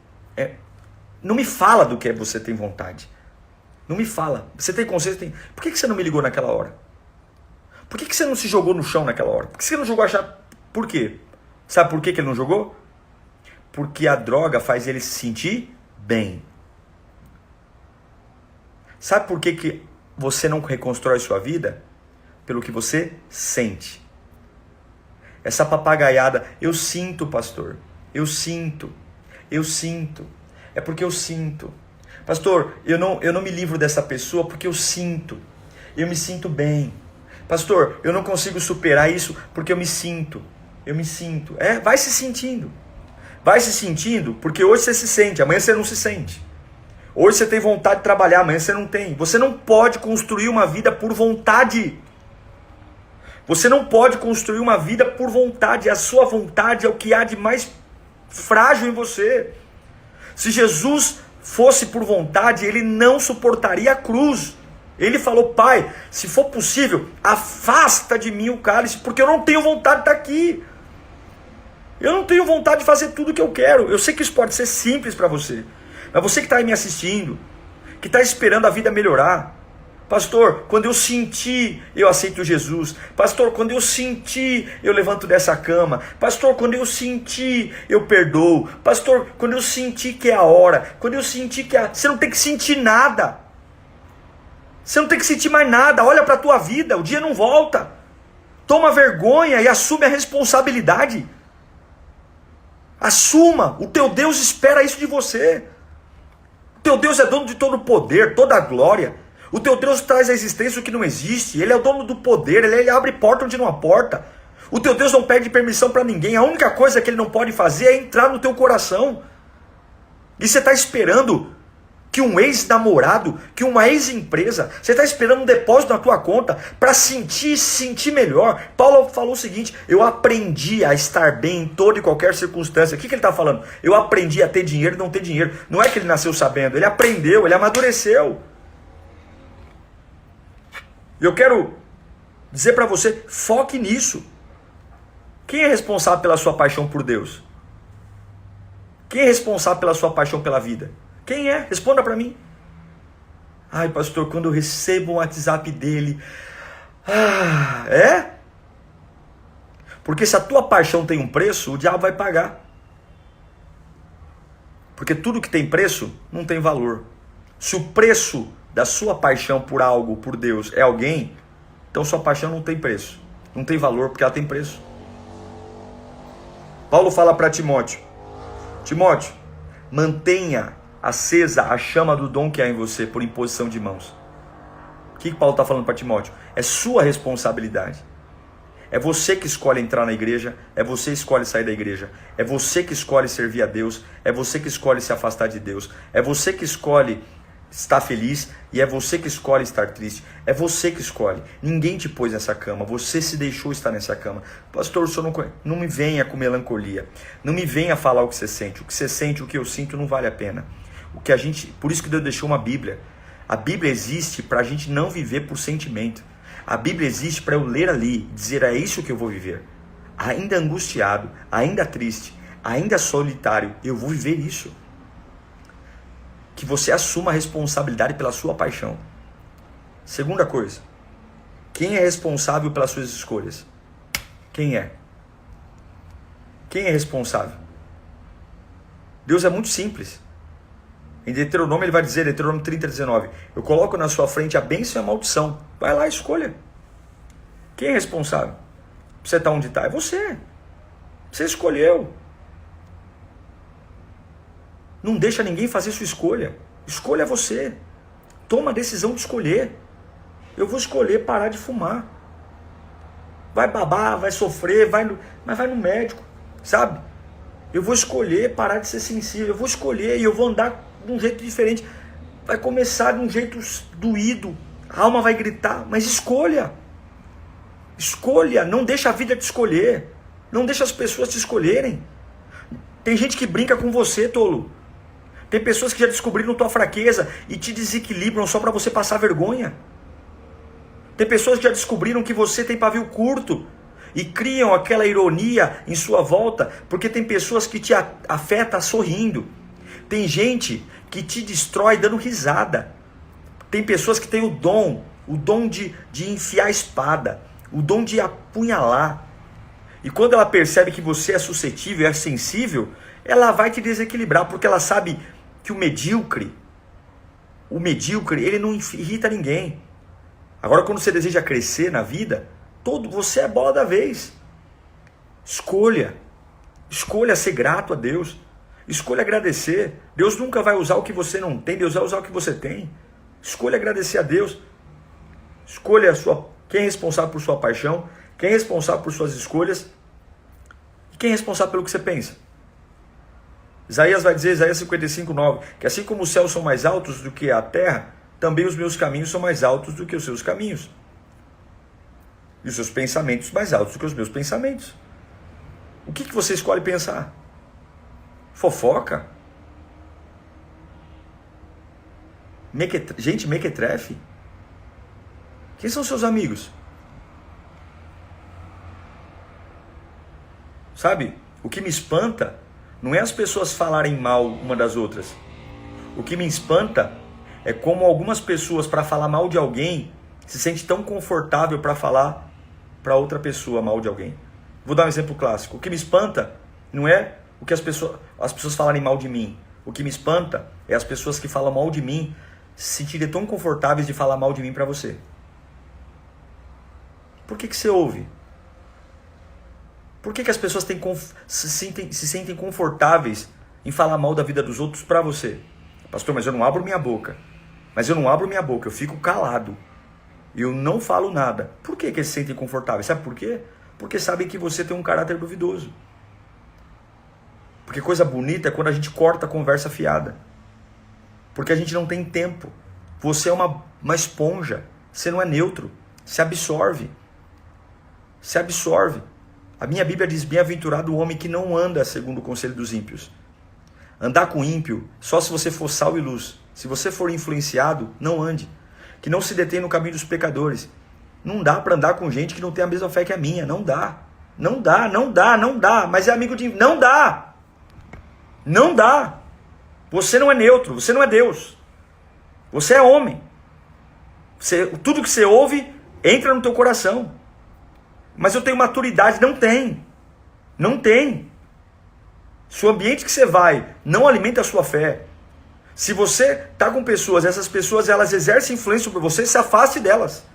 A: Não me fala do que você tem vontade. Não me fala. Você tem consciência? Tem. Por que você não me ligou naquela hora? Por que você não se jogou no chão naquela hora? Por que você não jogou a chave? Por quê? Sabe por que ele não jogou? Porque a droga faz ele se sentir bem. Sabe por que você não reconstrói sua vida? Pelo que você sente. Essa papagaiada, eu sinto, pastor. Eu sinto. É porque eu sinto. Pastor, eu não me livro dessa pessoa porque eu sinto. Eu me sinto bem. Pastor, eu não consigo superar isso porque eu me sinto. Vai se sentindo. Vai se sentindo porque hoje você se sente, amanhã você não se sente. Hoje você tem vontade de trabalhar, amanhã você não tem. Você não pode construir uma vida por vontade. Você não pode construir uma vida por vontade. A sua vontade é o que há de mais frágil em você. Se Jesus fosse por vontade, ele não suportaria a cruz. Ele falou: Pai, se for possível, afasta de mim o cálice, porque eu não tenho vontade de estar aqui. Eu não tenho vontade de fazer tudo o que eu quero. Eu sei que isso pode ser simples para você, mas você que está aí me assistindo, que está esperando a vida melhorar. Pastor, quando eu sentir, eu aceito Jesus. Pastor, quando eu sentir, eu levanto dessa cama. Pastor, quando eu sentir, eu perdoo. Pastor, quando eu sentir que é a hora. Quando eu sentir que é... Você não tem que sentir nada. Você não tem que sentir mais nada. Olha para a tua vida, o dia não volta. Toma vergonha e assume a responsabilidade. Assuma, o teu Deus espera isso de você. O teu Deus é dono de todo o poder, toda a glória. O teu Deus traz à existência o que não existe. Ele é o dono do poder, ele abre porta onde não há porta. O teu Deus não pede permissão para ninguém. A única coisa que ele não pode fazer é entrar no teu coração. E você está esperando que um ex-namorado, que uma ex-empresa, você está esperando um depósito na tua conta para se sentir melhor. Paulo falou o seguinte: eu aprendi a estar bem em toda e qualquer circunstância. O que ele está falando? Eu aprendi a ter dinheiro e não ter dinheiro. Não é que ele nasceu sabendo, ele aprendeu, ele amadureceu. Eu quero dizer para você, foque nisso. Quem é responsável pela sua paixão por Deus? Quem é responsável pela sua paixão pela vida? Quem é? Responda para mim. Ai, pastor, quando eu recebo um WhatsApp dele... é? Porque se a tua paixão tem um preço, o diabo vai pagar. Porque tudo que tem preço, não tem valor. Se o preço da sua paixão por algo, por Deus, é alguém, então sua paixão não tem preço. Não tem valor, porque ela tem preço. Paulo fala para Timóteo: Timóteo, mantenha acesa a chama do dom que há em você por imposição de mãos. O que Paulo está falando para Timóteo? É sua responsabilidade. É você que escolhe entrar na igreja, é você que escolhe sair da igreja, é você que escolhe servir a Deus, é você que escolhe se afastar de Deus, é você que escolhe estar feliz e é você que escolhe estar triste, é você que escolhe. Ninguém te pôs nessa cama, você se deixou estar nessa cama. Pastor, o senhor não me venha com melancolia, não me venha falar o que você sente, o que eu sinto não vale a pena. Por isso que Deus deixou uma Bíblia. A Bíblia existe para a gente não viver por sentimento. A Bíblia existe para eu ler ali e dizer: é isso que eu vou viver. Ainda angustiado, ainda triste, ainda solitário, eu vou viver isso. Que você assuma a responsabilidade pela sua paixão. Segunda coisa: quem é responsável pelas suas escolhas? Quem é? Quem é responsável? Deus é muito simples. Em Deuteronômio ele vai dizer, Deuteronômio 30:19, eu coloco na sua frente a bênção e a maldição. Vai lá, escolha. Quem é responsável? Você está onde está? É você. Você escolheu. Não deixa ninguém fazer sua escolha. Escolha você. Toma a decisão de escolher. Eu vou escolher parar de fumar. Vai babar, vai sofrer, mas vai no médico, sabe? Eu vou escolher parar de ser sensível. Eu vou escolher e eu vou andar de um jeito diferente. Vai começar de um jeito doído. A alma vai gritar, mas escolha. Escolha, não deixa a vida te escolher. Não deixa as pessoas te escolherem. Tem gente que brinca com você, tolo. Tem pessoas que já descobriram tua fraqueza e te desequilibram só para você passar vergonha. Tem pessoas que já descobriram que você tem pavio curto e criam aquela ironia em sua volta, porque tem pessoas que te afetam sorrindo. Tem gente que te destrói dando risada. Tem pessoas que têm o dom de enfiar a espada, o dom de apunhalar. E quando ela percebe que você é suscetível, é sensível, ela vai te desequilibrar, porque ela sabe que o medíocre, ele não irrita ninguém. Agora, quando você deseja crescer na vida, você é a bola da vez. Escolha ser grato a Deus. Escolha agradecer. Deus nunca vai usar o que você não tem, Deus vai usar o que você tem. Escolha agradecer a Deus. Escolha quem é responsável por sua paixão, quem é responsável por suas escolhas e quem é responsável pelo que você pensa. Isaías vai dizer, Isaías 55:9, que assim como os céus são mais altos do que a terra, também os meus caminhos são mais altos do que os seus caminhos. E os seus pensamentos mais altos do que os meus pensamentos. O que você escolhe pensar? Fofoca? Gente mequetrefe? Quem são seus amigos? Sabe, o que me espanta não é as pessoas falarem mal uma das outras. O que me espanta é como algumas pessoas, para falar mal de alguém, se sente tão confortável para falar para outra pessoa mal de alguém. Vou dar um exemplo clássico. O que me espanta não é o que as pessoas falarem mal de mim. O que me espanta é as pessoas que falam mal de mim se sentirem tão confortáveis de falar mal de mim para você. Por que você ouve? Por que as pessoas se sentem confortáveis em falar mal da vida dos outros para você? Pastor, mas eu não abro minha boca. Eu fico calado. Eu não falo nada. Por que eles se sentem confortáveis? Sabe por quê? Porque sabem que você tem um caráter duvidoso. Porque coisa bonita é quando a gente corta a conversa fiada. Porque a gente não tem tempo. Você é uma esponja. Você não é neutro. Se absorve. A minha Bíblia diz: bem-aventurado o homem que não anda segundo o conselho dos ímpios. Andar com ímpio só se você for sal e luz. Se você for influenciado, não ande. Que não se detém no caminho dos pecadores. Não dá para andar com gente que não tem a mesma fé que a minha. Não dá. Mas é amigo de... Não dá. Você não é neutro. Você não é Deus. Você é homem. Tudo que você ouve entra no teu coração. Mas eu tenho maturidade. Não tem. Se o ambiente que você vai não alimenta a sua fé, se você está com pessoas, essas pessoas elas exercem influência sobre você, se afaste delas.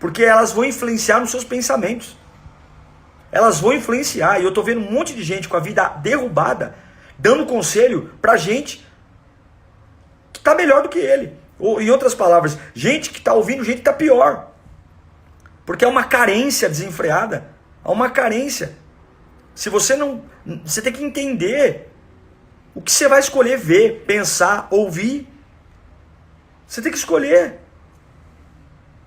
A: Porque elas vão influenciar nos seus pensamentos. elas vão influenciar. E eu tô vendo um monte de gente com a vida derrubada, dando conselho pra gente que tá melhor do que ele. Ou, em outras palavras, gente que tá ouvindo gente que tá pior. Porque é uma carência desenfreada. É uma carência. Se você não... Você tem que entender o que você vai escolher ver, pensar, ouvir. Você tem que escolher.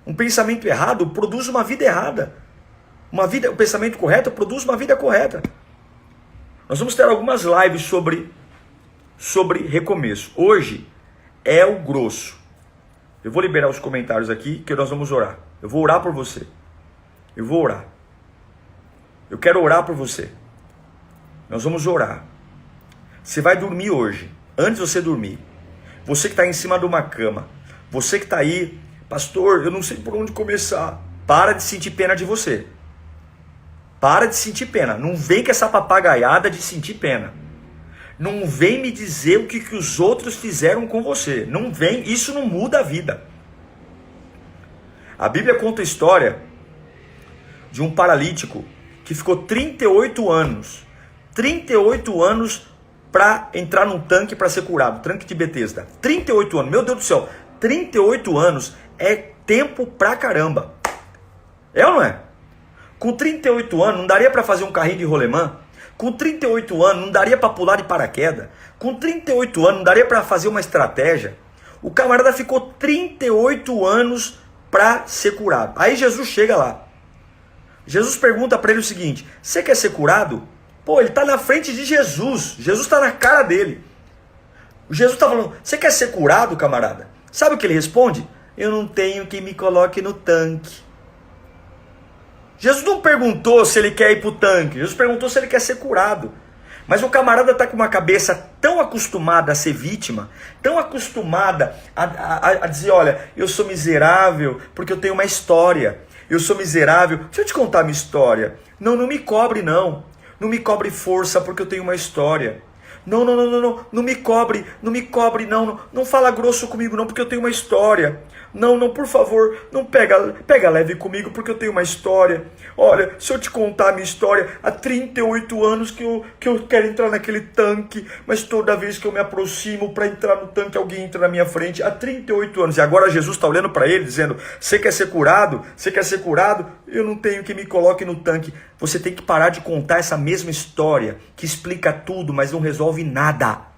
A: Um pensamento errado produz uma vida errada. O pensamento correto produz uma vida correta. Nós vamos ter algumas lives sobre recomeço. Hoje é o grosso. Eu vou liberar os comentários aqui que nós vamos orar. Eu vou orar por você. Eu vou orar. Eu quero orar por você. Nós vamos orar. Você vai dormir hoje. Antes de você dormir. Você que está em cima de uma cama. Você que está aí. Pastor, eu não sei por onde começar. Para de sentir pena de você. Para de sentir pena. Não vem com essa papagaiada de sentir pena. Não vem me dizer o que os outros fizeram com você. Não vem, isso não muda a vida. A Bíblia conta a história de um paralítico que ficou 38 anos. 38 anos para entrar num tanque para ser curado. Tanque de Betesda. 38 anos. Meu Deus do céu. 38 anos é tempo pra caramba. É ou não é? Com 38 anos não daria para fazer um carrinho de rolemã? Com 38 anos não daria para pular de paraquedas? Com 38 anos não daria para fazer uma estratégia? O camarada ficou 38 anos para ser curado. Aí Jesus chega lá. Jesus pergunta para ele o seguinte: você quer ser curado? Pô, ele está na frente de Jesus. Jesus está na cara dele. Jesus está falando: você quer ser curado, camarada? Sabe o que ele responde? Eu não tenho quem me coloque no tanque. Jesus não perguntou se ele quer ir para o tanque. Jesus perguntou se ele quer ser curado. Mas o camarada está com uma cabeça tão acostumada a ser vítima, tão acostumada a dizer: olha, eu sou miserável porque eu tenho uma história. Eu sou miserável. Deixa eu te contar a minha história. Não, não me cobre não. Não me cobre força porque eu tenho uma história. Não, não, não, não, não, não me cobre, não, não, não fala grosso comigo não, porque eu tenho uma história. Não, não, por favor, não pega leve comigo, porque eu tenho uma história. Olha, se eu te contar a minha história, há 38 anos que eu quero entrar naquele tanque, mas toda vez que eu me aproximo para entrar no tanque, alguém entra na minha frente. Há 38 anos, e agora Jesus está olhando para ele, dizendo: você quer ser curado? Você quer ser curado? Eu não tenho que me coloque no tanque. Você tem que parar de contar essa mesma história, que explica tudo, mas não resolve nada.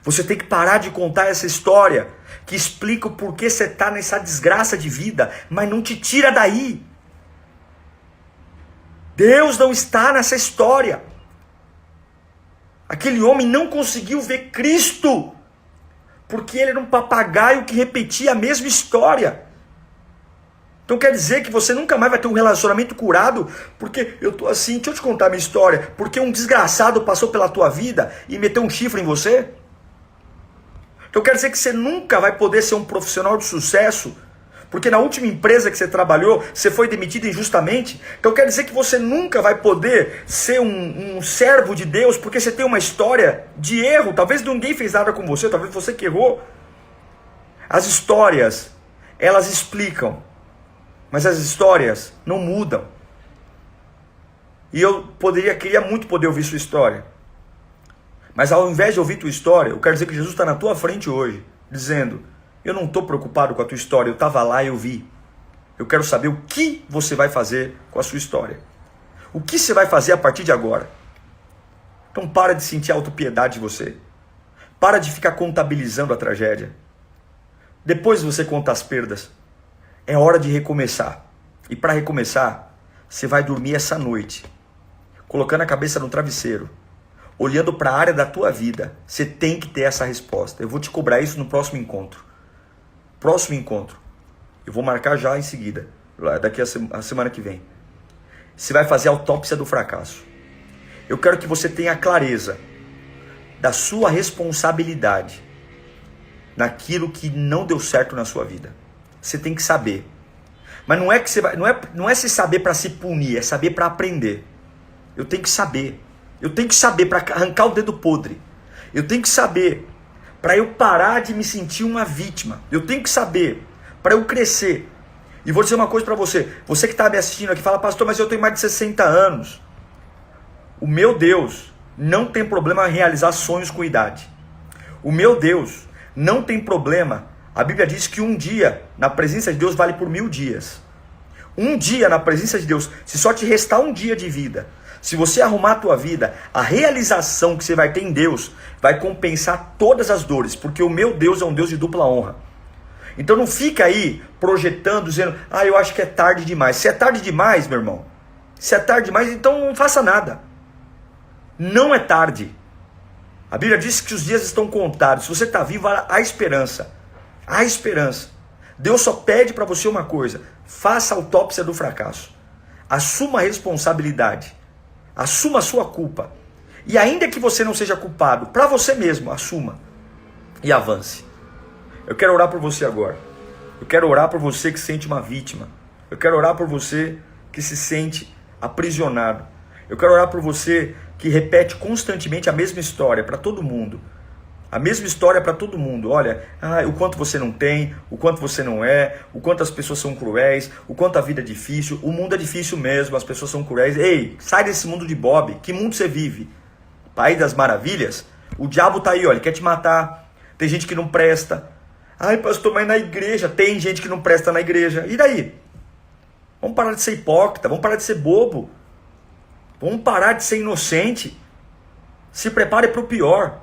A: Você tem que parar de contar essa história que explica o porquê você está nessa desgraça de vida, mas não te tira daí. Deus não está nessa história. Aquele homem não conseguiu ver Cristo, porque ele era um papagaio que repetia a mesma história. Então quer dizer que você nunca mais vai ter um relacionamento curado, porque eu tô assim, deixa eu te contar a minha história, porque um desgraçado passou pela tua vida e meteu um chifre em você? Então quer dizer que você nunca vai poder ser um profissional de sucesso, porque na última empresa que você trabalhou, você foi demitido injustamente? Então quer dizer que você nunca vai poder ser um servo de Deus, porque você tem uma história de erro? Talvez ninguém fez nada com você, talvez você que errou. As histórias, elas explicam, mas as histórias não mudam. E eu queria muito poder ouvir sua história. Mas ao invés de ouvir tua história, eu quero dizer que Jesus está na tua frente hoje, dizendo: eu não estou preocupado com a tua história, eu estava lá e eu vi. Eu quero saber o que você vai fazer com a sua história. O que você vai fazer a partir de agora? Então para de sentir autopiedade de você. Para de ficar contabilizando a tragédia. Depois você conta as perdas. É hora de recomeçar. E para recomeçar, você vai dormir essa noite, colocando a cabeça no travesseiro, olhando para a área da tua vida. Você tem que ter essa resposta. Eu vou te cobrar isso no próximo encontro. Próximo encontro. Eu vou marcar já em seguida, daqui a semana que vem. Você vai fazer a autópsia do fracasso. Eu quero que você tenha clareza da sua responsabilidade naquilo que não deu certo na sua vida. Você tem que saber. Mas não é que você vai, não é se saber para se punir, é saber para aprender. Eu tenho que saber. Eu tenho que saber para arrancar o dedo podre. Eu tenho que saber para eu parar de me sentir uma vítima. Eu tenho que saber para eu crescer. E vou dizer uma coisa para você. Você que está me assistindo aqui, fala, pastor, mas eu tenho mais de 60 anos. O meu Deus não tem problema em realizar sonhos com idade. O meu Deus não tem problema. A Bíblia diz que um dia na presença de Deus vale por 1000 dias. Um dia na presença de Deus, se só te restar um dia de vida, se você arrumar a tua vida, a realização que você vai ter em Deus vai compensar todas as dores, porque o meu Deus é um Deus de dupla honra. Então não fica aí projetando, dizendo, eu acho que é tarde demais. Se é tarde demais, meu irmão, se é tarde demais, então não faça nada. Não é tarde. A Bíblia diz que os dias estão contados. Se você está vivo, há esperança. Há esperança. Deus só pede para você uma coisa: faça a autópsia do fracasso. Assuma a responsabilidade. Assuma a sua culpa. E ainda que você não seja culpado, para você mesmo, assuma. E avance. Eu quero orar por você agora. Eu quero orar por você que se sente uma vítima. Eu quero orar por você que se sente aprisionado. Eu quero orar por você que repete constantemente a mesma história para todo mundo. A mesma história para todo mundo. Olha, o quanto você não tem, o quanto você não é, o quanto as pessoas são cruéis, o quanto a vida é difícil. O mundo é difícil mesmo, as pessoas são cruéis. Ei, sai desse mundo de Bob. Que mundo você vive? País das maravilhas? O diabo tá aí, olha, ele quer te matar. Tem gente que não presta. Pastor, mas na igreja tem gente que não presta na igreja. E daí? Vamos parar de ser hipócrita, vamos parar de ser bobo. Vamos parar de ser inocente. Se prepare para o pior.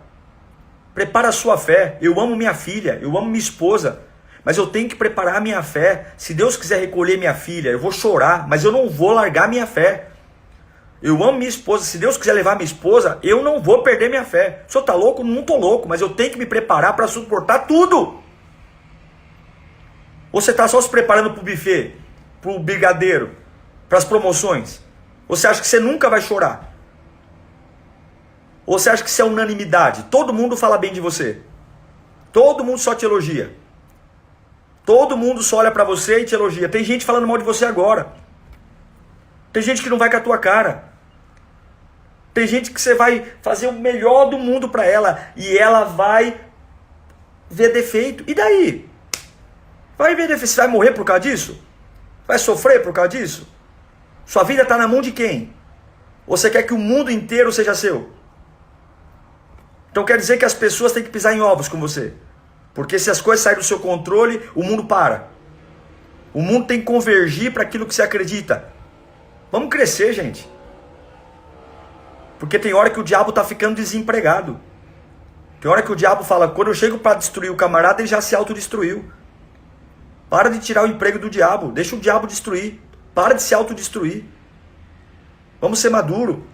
A: Prepara a sua fé. Eu amo minha filha, eu amo minha esposa, mas eu tenho que preparar a minha fé. Se Deus quiser recolher minha filha, eu vou chorar, mas eu não vou largar minha fé. Eu amo minha esposa, se Deus quiser levar minha esposa, eu não vou perder minha fé. O senhor está louco? Não estou louco, mas eu tenho que me preparar para suportar tudo. Ou você está só se preparando para o buffet, para o brigadeiro, para as promoções? Ou você acha que você nunca vai chorar? Ou você acha que isso é unanimidade? Todo mundo fala bem de você. Todo mundo só te elogia. Todo mundo só olha para você e te elogia. Tem gente falando mal de você agora. Tem gente que não vai com a tua cara. Tem gente que você vai fazer o melhor do mundo para ela e ela vai ver defeito. E daí? Vai ver defeito. Você vai morrer por causa disso? Vai sofrer por causa disso? Sua vida está na mão de quem? Ou você quer que o mundo inteiro seja seu? Então quer dizer que as pessoas têm que pisar em ovos com você. Porque se as coisas saírem do seu controle, o mundo para. O mundo tem que convergir para aquilo que você acredita. Vamos crescer, gente. Porque tem hora que o diabo está ficando desempregado. Tem hora que o diabo fala, quando eu chego para destruir o camarada, ele já se autodestruiu. Para de tirar o emprego do diabo. Deixa o diabo destruir. Para de se autodestruir. Vamos ser maduro.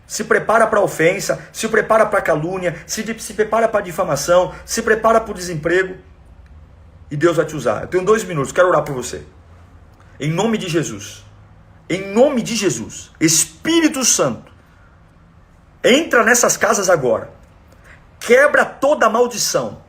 A: Se prepara para a ofensa, se prepara para a calúnia, se prepara para a difamação, se prepara para o desemprego. E Deus vai te usar. Eu tenho 2 minutos, quero orar por você. Em nome de Jesus. Em nome de Jesus. Espírito Santo. Entra nessas casas agora. Quebra toda maldição.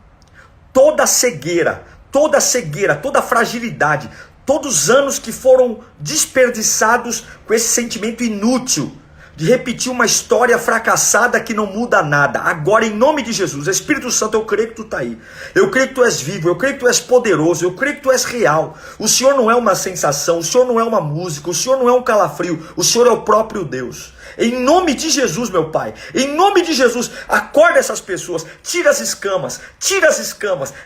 A: Toda cegueira, toda fragilidade. Todos os anos que foram desperdiçados com esse sentimento inútil de repetir uma história fracassada que não muda nada. Agora, em nome de Jesus, Espírito Santo, eu creio que tu está aí. Eu creio que tu és vivo, eu creio que tu és poderoso, eu creio que tu és real. O Senhor não é uma sensação, o Senhor não é uma música, o Senhor não é um calafrio, o Senhor é o próprio Deus. Em nome de Jesus, meu Pai, em nome de Jesus, acorda essas pessoas, tira as escamas,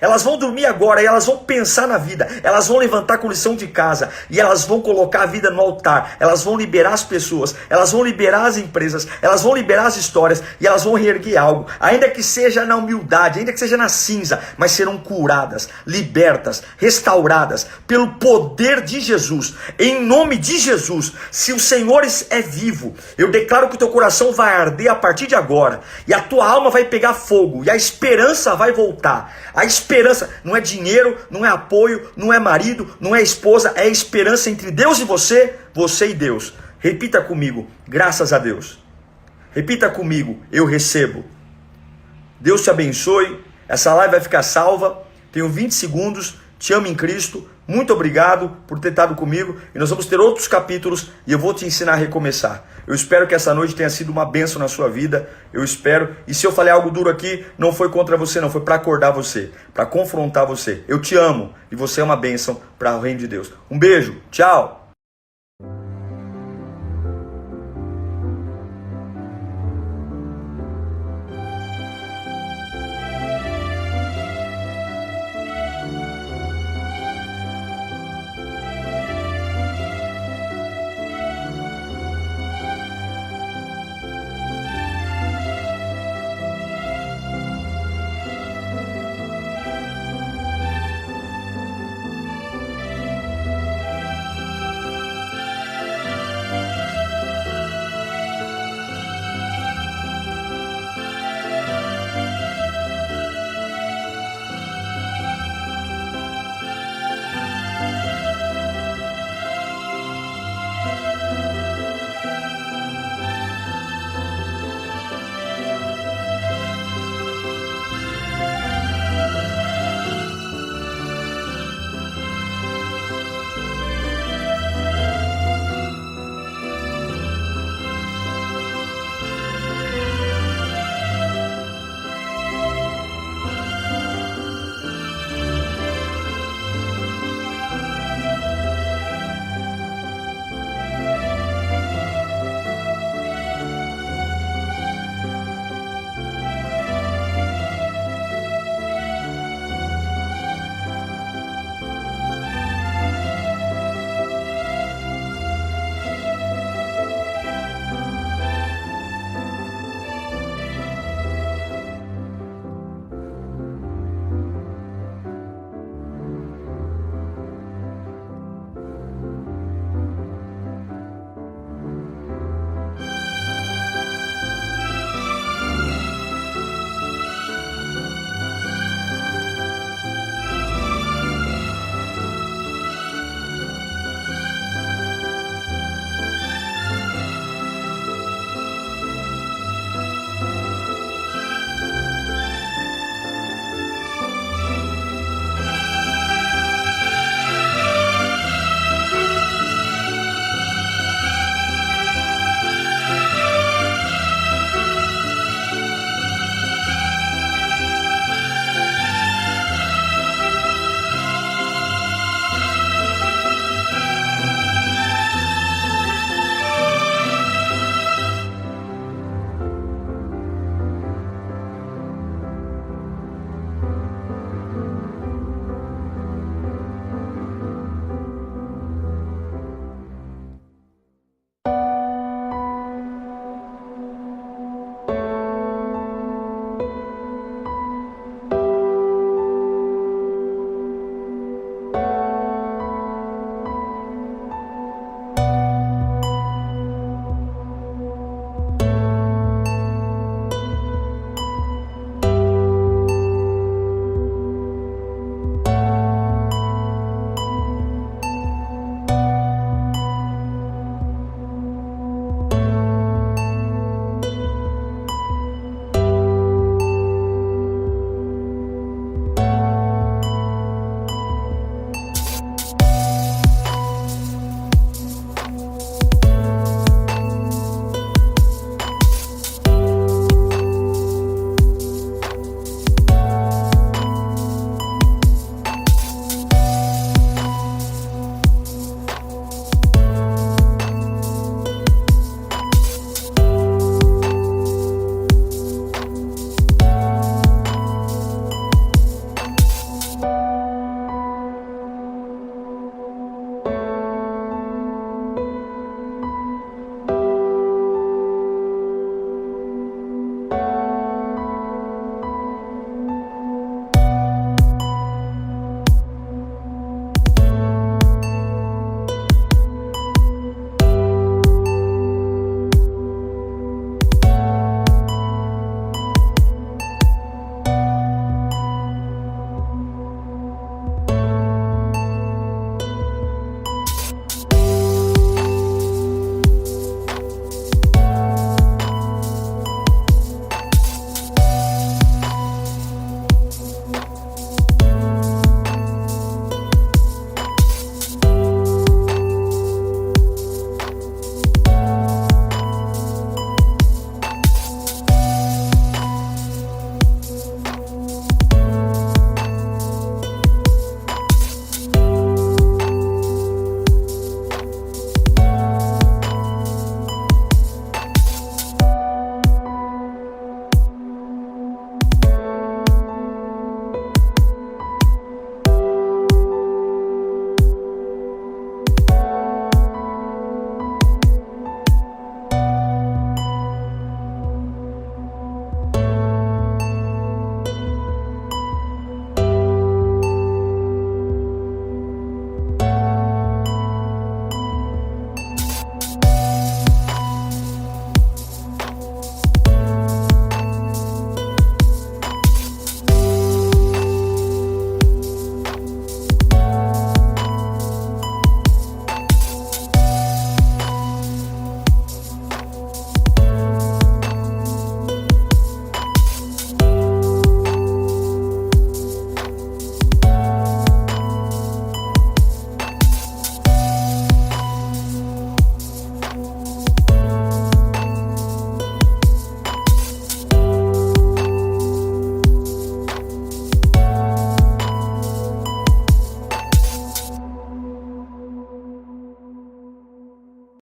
A: elas vão dormir agora e elas vão pensar na vida, elas vão levantar com lição de casa e elas vão colocar a vida no altar, elas vão liberar as pessoas, elas vão liberar as empresas, elas vão liberar as histórias e elas vão reerguer algo, ainda que seja na humildade, ainda que seja na cinza, mas serão curadas, libertas, restauradas pelo poder de Jesus. Em nome de Jesus, se o Senhor é vivo, eu declaro que o teu coração vai arder a partir de agora, e a tua alma vai pegar fogo, e a esperança vai voltar. A esperança não é dinheiro, não é apoio, não é marido, não é esposa, é esperança entre Deus e você e Deus. Repita comigo, graças a Deus. Repita comigo, eu recebo. Deus te abençoe, essa live vai ficar salva, tenho 20 segundos, te amo em Cristo, Muito obrigado por ter estado comigo e nós vamos ter outros capítulos e eu vou te ensinar a recomeçar. Eu espero que essa noite tenha sido uma bênção na sua vida, eu espero. E se eu falei algo duro aqui, não foi contra você, não, foi para acordar você, para confrontar você. Eu te amo e você é uma bênção para o reino de Deus. Um beijo, tchau!